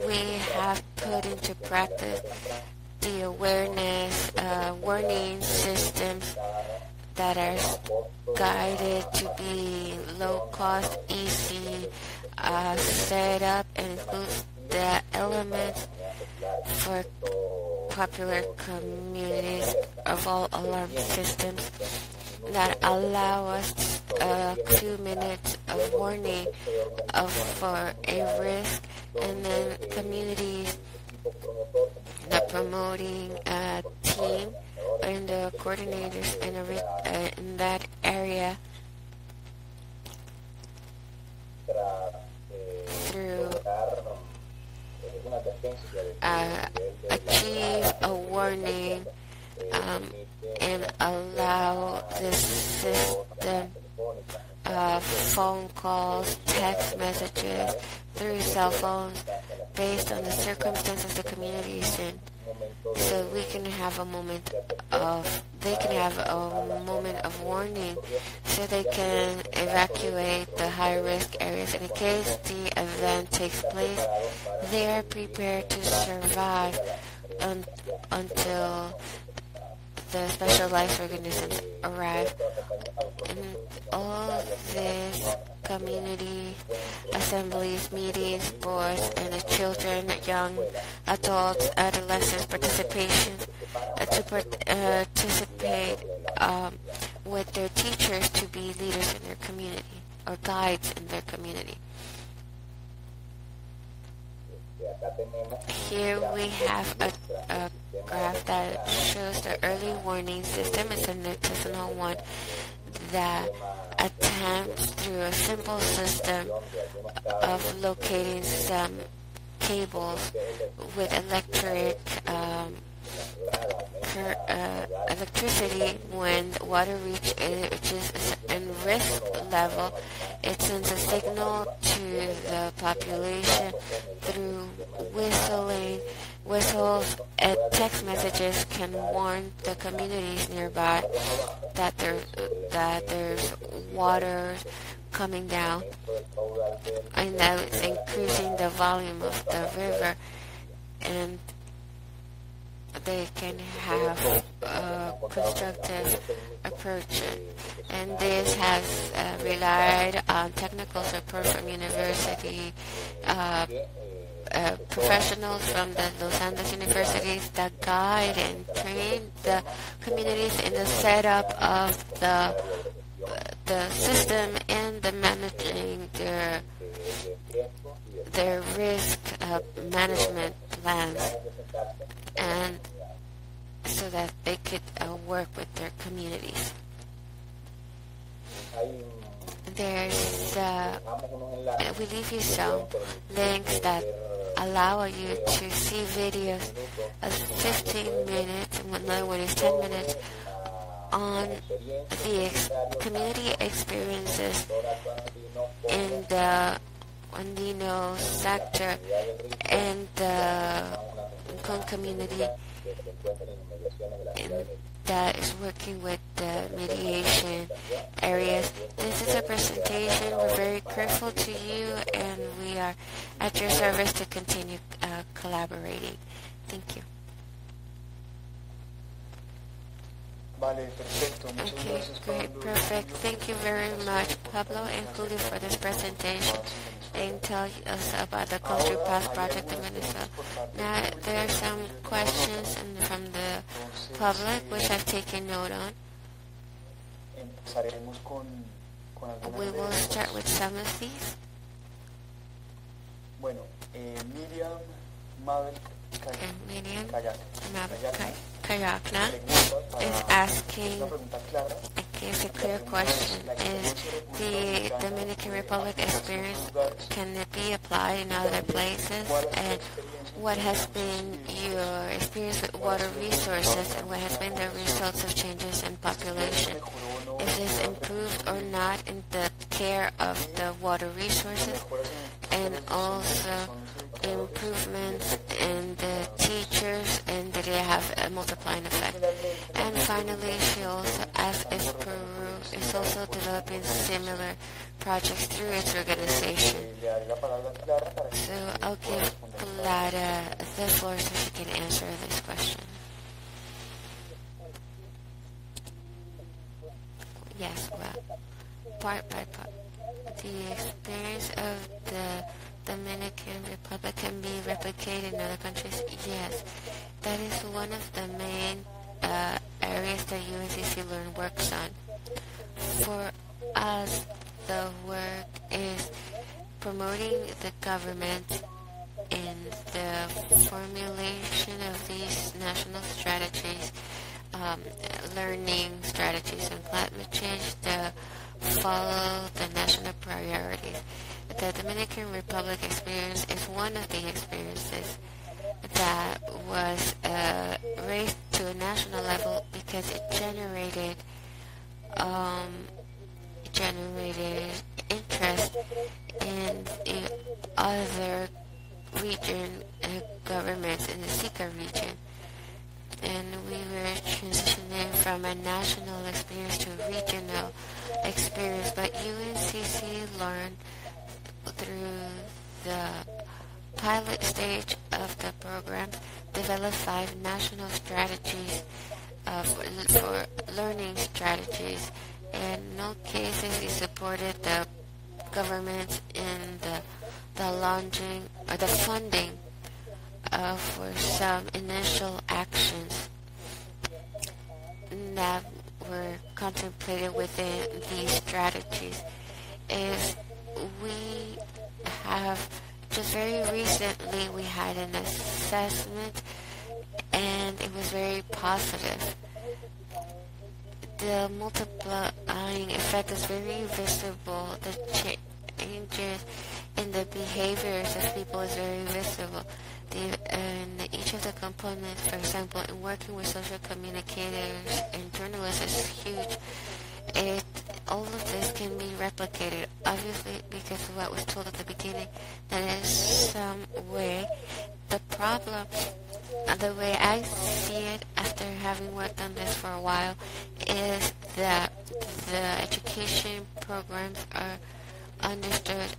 we have put into practice the awareness warning systems that are guided to be low cost, easy set up, and includes the elements for popular communities of all alarm systems that allow us a few minutes of warning for a risk, and then communities that promoting a team and the coordinators in that area through achieve a warning and allow the system of phone calls, text messages through cell phones based on the circumstances the community is in. So we can have a moment of, they can have a moment of warning so they can evacuate the high-risk areas. In case the event takes place, they are prepared to survive until the specialized organisms arrive. And all this community assemblies, meetings, boards, and the children, young adults, adolescents participation to participate with their teachers to be leaders in their community or guides in their community. Here we have a graph that shows the early warning system. It's an artisanal one that attempts through a simple system of locating some cables with electricity. When the water reaches a risk level, it sends a signal to the population through whistles, and text messages can warn the communities nearby that there's water coming down, and that it's increasing the volume of the river, and they can have a constructive approach. And this has relied on technical support from university professionals from the Los Andes universities that guide and train the communities in the setup of the system and the managing their risk management plans, and so that they could work with their communities. There's we leave you some links that allow you to see videos of 15 minutes, and another one is 10 minutes, on the community experiences in the Andino sector and the Incon community that is working with the mediation areas. This is a presentation. We're very grateful to you, and we are at your service to continue collaborating. Thank you. Okay, great, perfect. Thank you very much, Pablo and Julio, for this presentation and tell us about the Country Path project in Venezuela. Now, there are some questions from the public which I've taken note on. We will start with some of these. Miriam Kayakna is asking, it's a clear question, is the Dominican Republic experience, can it be applied in other places? And what has been your experience with water resources, and what has been the results of changes in population? Is this improved or not in the care of the water resources, and also improvements in the teachers, and did it have a multiplying effect? And finally, she also asked if Peru is also developing similar projects through its organization. So I'll give Clara the floor so she can answer this question. Yes, well, part by part. The experience of the Dominican Republic can be replicated in other countries? Yes. That is one of the main areas that UNCC Learn works on. For us, the work is promoting the government in the formulation of these national strategies, learning strategies on climate change to follow the national priorities. the Dominican Republic experience is one of the experiences that was raised to a national level because it generated interest in the other region governments in the Sika region, and we were transitioning from a national experience to a regional experience. But UNCC learned through the pilot stage of the program, developed 5 national strategies for learning strategies. In no cases, we supported the government in the launching or the funding for some initial actions that were contemplated within these strategies. Is we have just very recently we had an assessment and it was very positive. The multiplying effect is very visible. The changes in the behaviors of people is very visible. And each of the components, for example, in working with social communicators and journalists is huge. All of this can be replicated, obviously, because of what was told at the beginning, that in some way, the problem, the way I see it after having worked on this for a while, is that the education programs are understood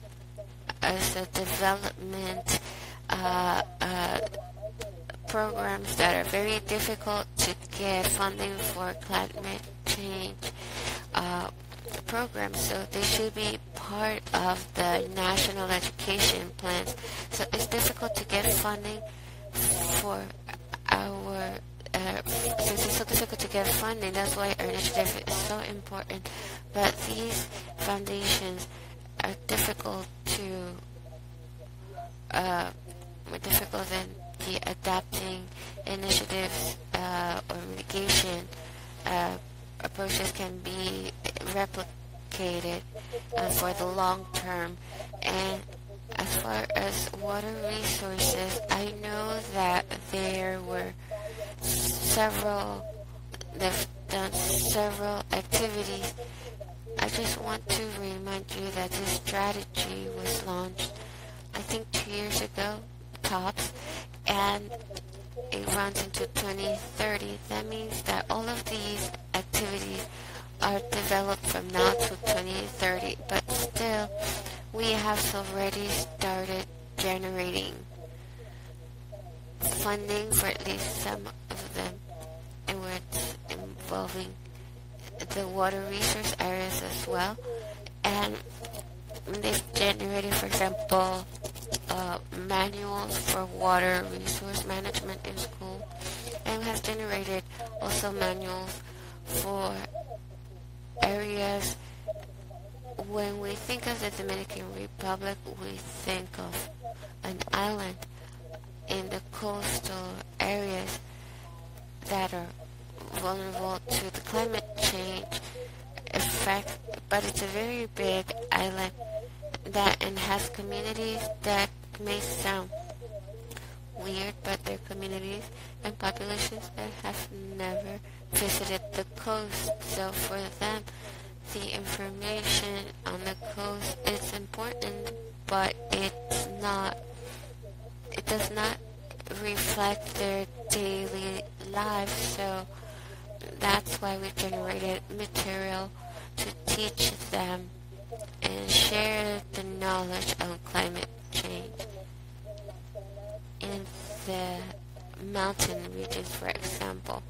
as a development programs that are very difficult to get funding for climate change programs, so they should be part of the national education plans. So it's difficult to get funding for our since it's so difficult to get funding, that's why our initiative is so important. But these foundations are difficult to more difficult than the adapting initiatives or mitigation approaches can be replicated for the long term. And as far as water resources, I know that they've done several activities. I just want to remind you that this strategy was launched, I think 2 years ago, tops, and it runs into 2030. That means that all of these activities are developed from now to 2030, but still we have already started generating funding for at least some of them, and it's involving the water resource areas as well. And they've generated, for example, manuals for water resource management in school, and has generated also manuals for areas. When we think of the Dominican Republic, we think of an island in the coastal areas that are vulnerable to the climate change effect, but it's a very big island that and has communities that may sound weird, but they're communities and populations that have never visited the coast. So for them, the information on the coast is important, but it does not reflect their daily lives. So that's why we generated material to teach them and share the knowledge of climate change. In the mountain regions, for example,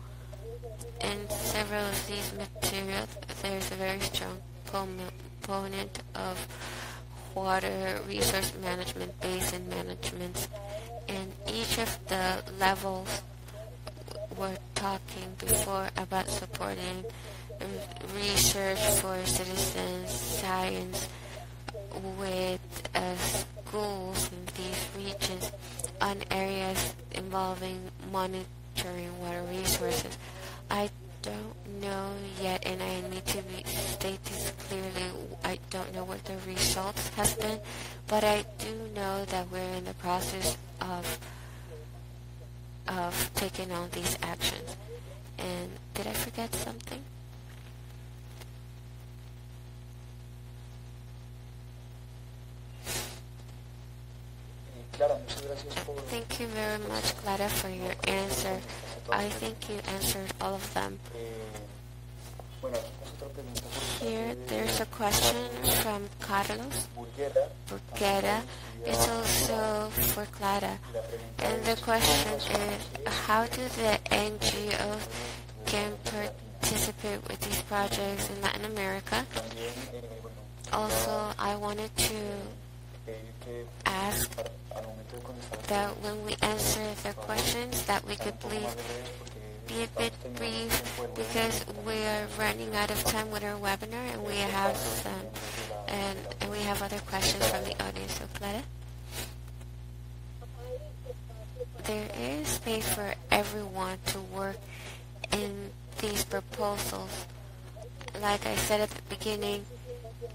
in several of these materials, there's a very strong component of water resource management, basin management, and each of the levels we're talking before about supporting research for citizens, science with schools in these regions on areas involving monitoring water resources. I don't know yet, and I need to state this clearly. I don't know what the results has been, but I do know that we're in the process of taking on these actions. And did I forget something? Thank you very much, Clara, for your answer. I think you answered all of them. Here, there's a question from Carlos Burguera. It's also for Clara. And the question is, how do the NGOs can participate with these projects in Latin America? Also, I wanted to ask that when we answer the questions that we could please be a bit brief, because we are running out of time with our webinar and we have some and we have other questions from the audience. So Clara, there is space for everyone to work in these proposals. Like I said at the beginning,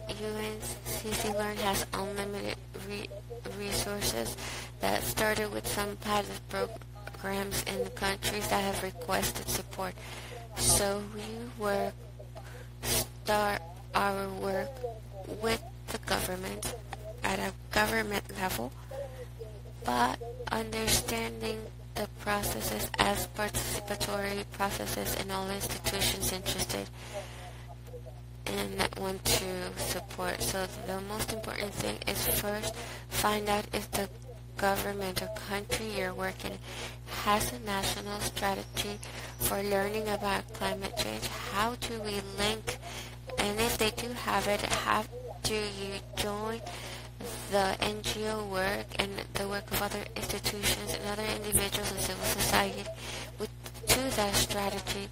UNCC Learn has unlimited resources that started with some pilot programs in the countries that have requested support. So we start our work with the government at a government level, but understanding the processes as participatory processes in all institutions interested and that want to support. So the most important thing is first find out if the government or country you're working in has a national strategy for learning about climate change. How do we link, and if they do have it, how do you join the NGO work and the work of other institutions and other individuals in civil society to that strategy,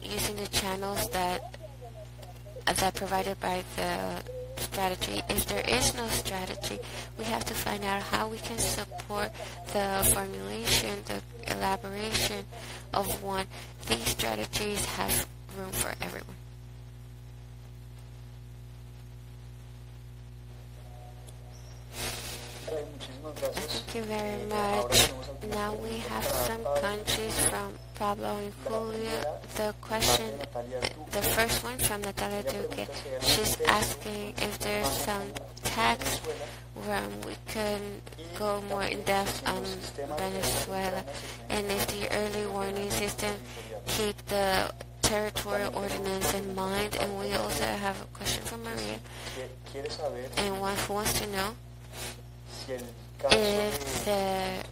using the channels that provided by the strategy. If there is no strategy, we have to find out how we can support the formulation, the elaboration of one. These strategies have room for everyone. Thank you very much. Now we have some countries from Pablo and Julio. The question, the first one from Natalia Duque. She's asking if there's some text where we can go more in depth on Venezuela, and if the early warning system keep the territorial ordinance in mind. And we also have a question from Maria, and one who wants to know if the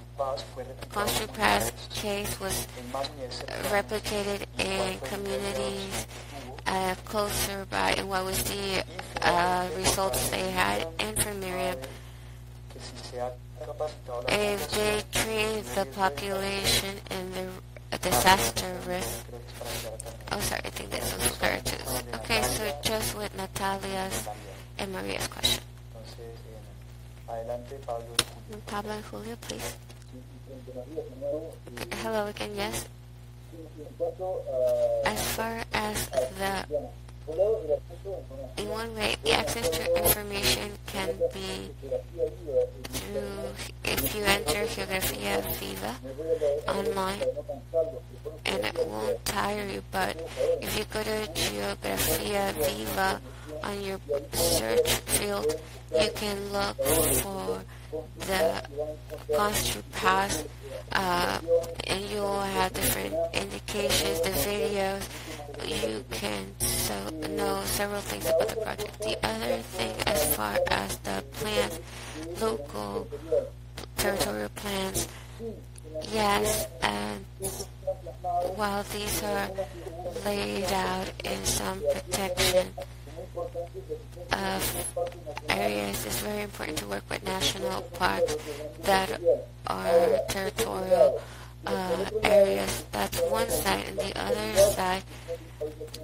Country Pass case was replicated in communities closer by, and what was the results they had. And for Miriam, if they trained the population in the disaster risk. Oh, sorry, I think this was for her too. Okay, so just with Natalia's and Maria's question. Pablo and Julio, please. Hello again, yes. As far as in one way, the access to information can be through, if you enter Geografía Viva online, and it won't tire you, but if you go to Geografía Viva on your search field, you can look for the Country Pass, and you will have different indications, the videos. You can know several things about the project. The other thing, as far as the plans, local territorial plans, yes, and while these are laid out in some protection of areas, it's very important to work with national parks that are territorial areas. That's one side, and the other side,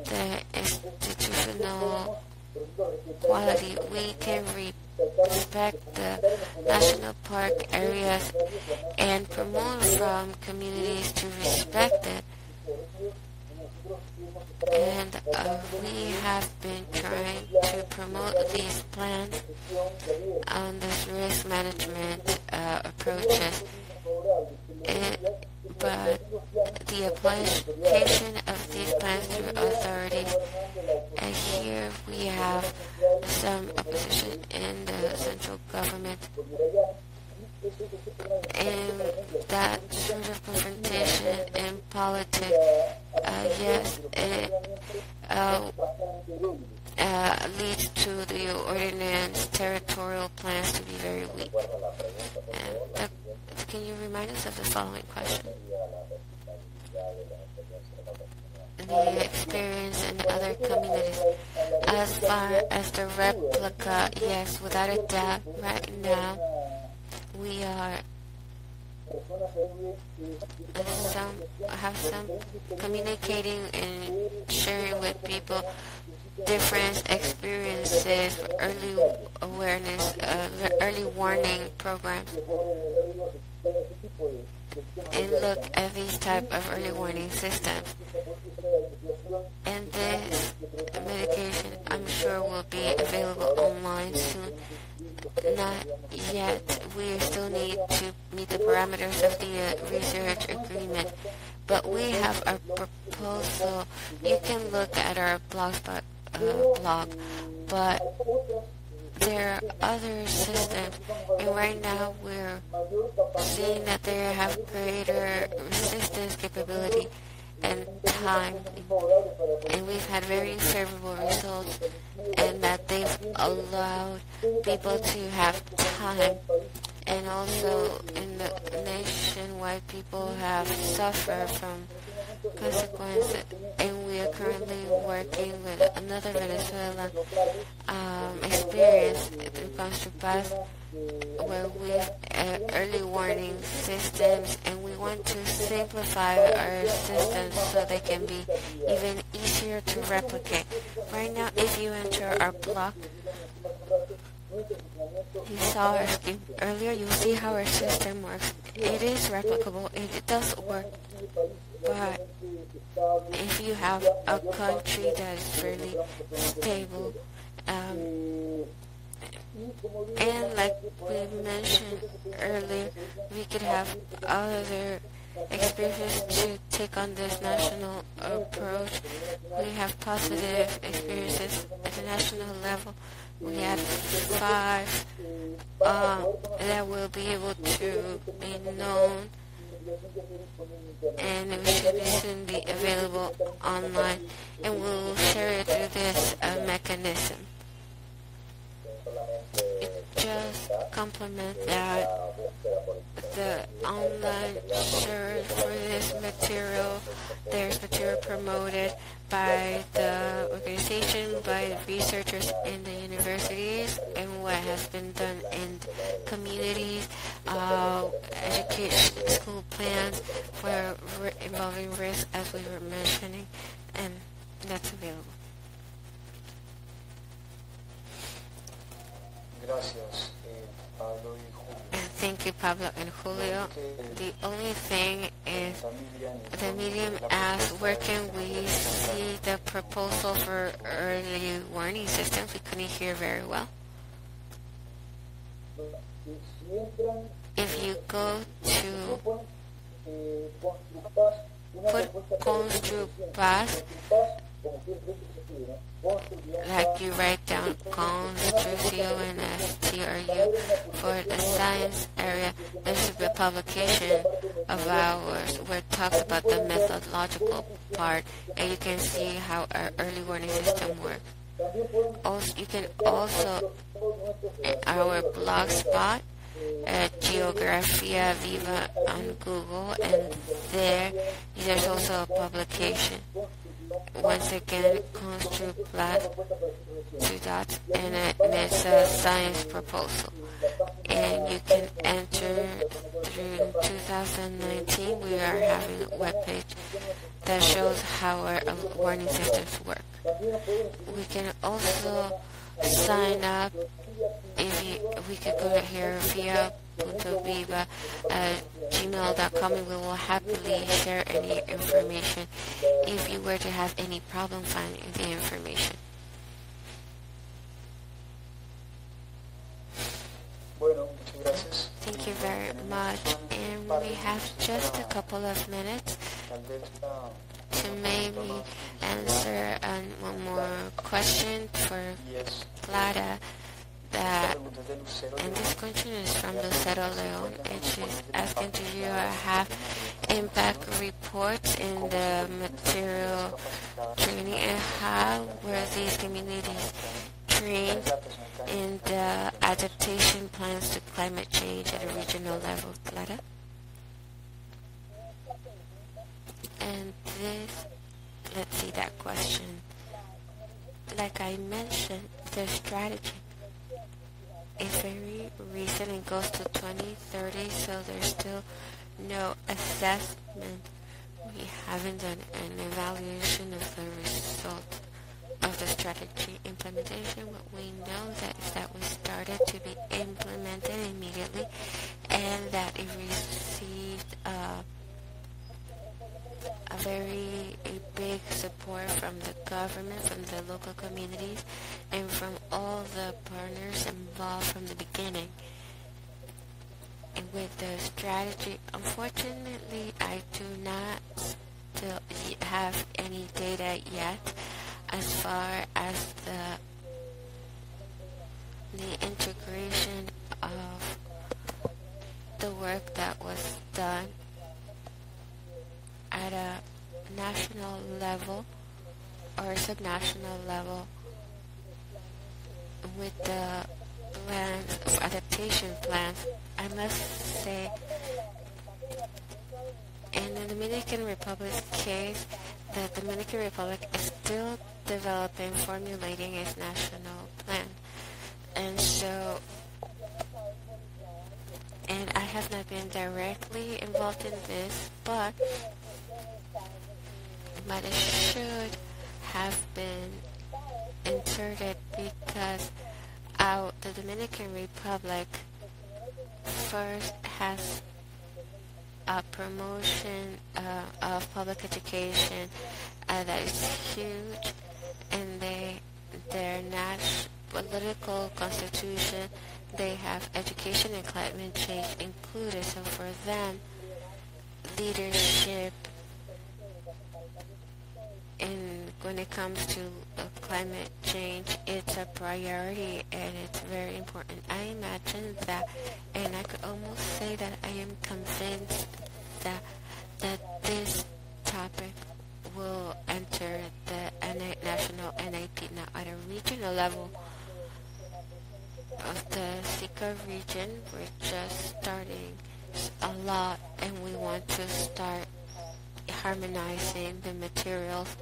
the institutional quality. We can respect the national park areas and promote from communities to respect it. And we have been trying to promote these plans on this risk management approaches. But the application of these plans through authorities, and here we have some opposition in the central government, and that sort of confrontation in politics, yes, it leads to the ordinance territorial plans to be very weak. And can you remind us of the following question? The experience in other communities. As far as the replica, yes, without a doubt, right now we are have some communicating and sharing with people different experiences, early awareness, early warning programs, and look at these type of early warning systems. And this medication, I'm sure, will be available online soon. Not yet. We still need to meet the parameters of the research agreement. But we have a proposal. You can look at our blogspot blog. But there are other systems. And right now we're seeing that they have greater resistance capability and time, and we've had very favorable results, and that they've allowed people to have time, and also in the nationwide people have suffered from consequences, and we are currently working with another Venezuelan experience through Construpaz, where we've early warning systems, and we want to simplify our systems so they can be even easier to replicate. Right now, if you enter our blog, you saw our scheme earlier, you'll see how our system works. It is replicable, and it does work, but if you have a country that is fairly stable, and like we mentioned earlier, we could have other experiences to take on this national approach. We have positive experiences at the national level. We have 5 that will be able to be known, and it should soon be available online, and we'll share it through this mechanism. Just complement that the online share for this material, there's material promoted by the organization, by researchers in the universities, and what has been done in communities, education, school plans for involving risk, as we were mentioning, and that's available. Gracias, Pablo y Julio. Thank you, Pablo and Julio. The only thing is the medium asks, where can we see the proposal for early warning systems? We couldn't hear very well. If you go to put Construpaz, like you write down CONSTRU for the science area, there should be a publication of ours where it talks about the methodological part, and you can see how our early warning system works. Also, you can also, our blog spot, Geografia Viva on Google, and there's also a publication. Once again, Construpaz, 2 dots, and it's a science proposal. And you can enter through 2019. We are having a webpage that shows how our warning systems work. We can also sign up we could go to here via gmail.com, and we will happily share any information if you were to have any problem finding the information. Thank you very much, and we have just a couple of minutes to maybe answer one more question for Clara. And this question is from Lucero Leon, and she's asking, do you have impact reports in the material training, and how were these communities trained in the adaptation plans to climate change at a regional level, Clara? And this, let's see that question. Like I mentioned, the strategy is very recent and goes to 2030, so there's still no assessment. We haven't done an evaluation of the result of the strategy implementation. What we know is that we started to be implemented immediately, and that it received a very big support from the government, from the local communities, and from all the partners involved from the beginning. And with the strategy, unfortunately, I do not still have any data yet as far as the integration of the work that was done at a national level or subnational level with the plans of adaptation plans. I must say, in the Dominican Republic's case, the Dominican Republic is still developing, formulating its national plan. And so, and I have not been directly involved in this, but it should have been inserted because the Dominican Republic first has a promotion of public education that is huge, and their national political constitution, they have education and climate change included. So for them, leadership when it comes to climate change, it's a priority and it's very important. I imagine that, and I could almost say that I am convinced that this topic will enter the national NIP. Now, at a regional level of the Sika region, we're just starting a lot, and we want to start harmonizing the materials.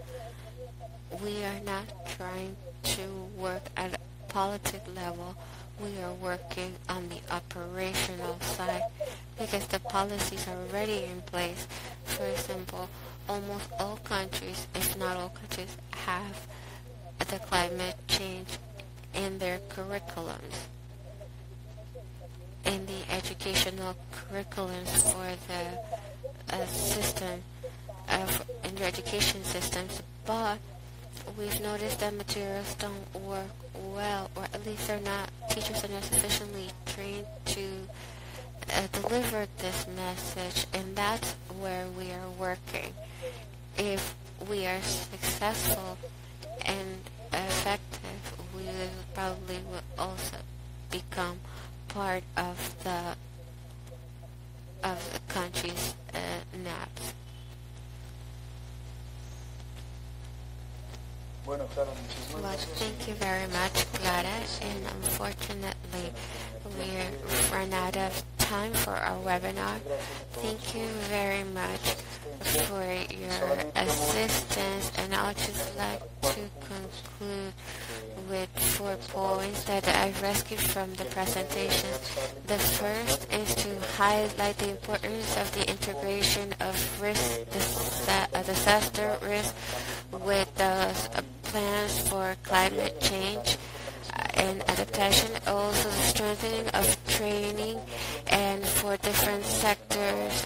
We are not trying to work at a politic level. We are working on the operational side because the policies are already in place. For example, almost all countries, if not all countries, have the climate change in their curriculums. In the educational curriculums for the system in the education systems, but we've noticed that materials don't work well, or at least teachers are not sufficiently trained to deliver this message, and that's where we are working. If we are successful and effective, we probably will also become part of the country's NAPs. Well, thank you very much, Clara, and unfortunately we've run out of time for our webinar. Thank you very much for your assistance, and I would just like to conclude with 4 points that I've rescued from the presentation. The first is to highlight the importance of the integration of disaster risk with the plans for climate change. and adaptation, also the strengthening of training and for different sectors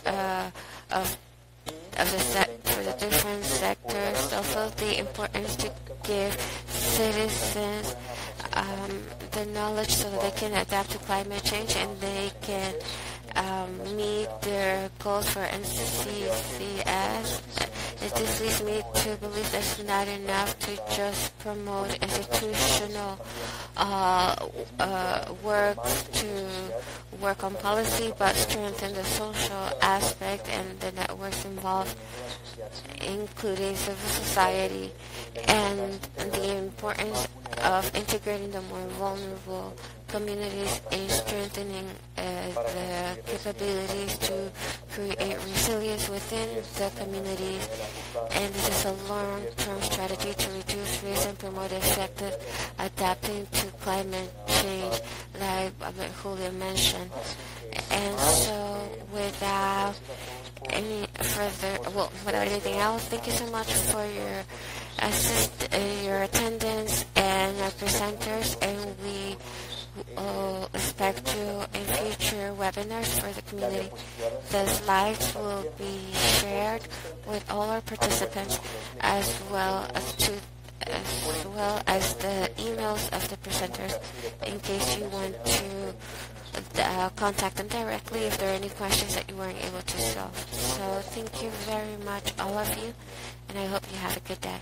for the different sectors. Also the importance to give citizens the knowledge so that they can adapt to climate change and they can meet their goals for NCCS. This leads me to believe that it's not enough to just promote institutional work to work on policy, but strengthen the social aspect and the networks involved, including civil society, and the importance of integrating the more vulnerable communities in strengthening the capabilities to create resilience within the communities. And this is a long-term strategy to reduce risk and promote effective adapting to climate change, like Julio mentioned. And so without without anything else, thank you so much for your attendance and our presenters, and we expect you in future webinars for the community. The slides will be shared with all our participants as well as the emails of the presenters in case you want to contact them directly if there are any questions that you weren't able to solve. So thank you very much, all of you, and I hope you have a good day.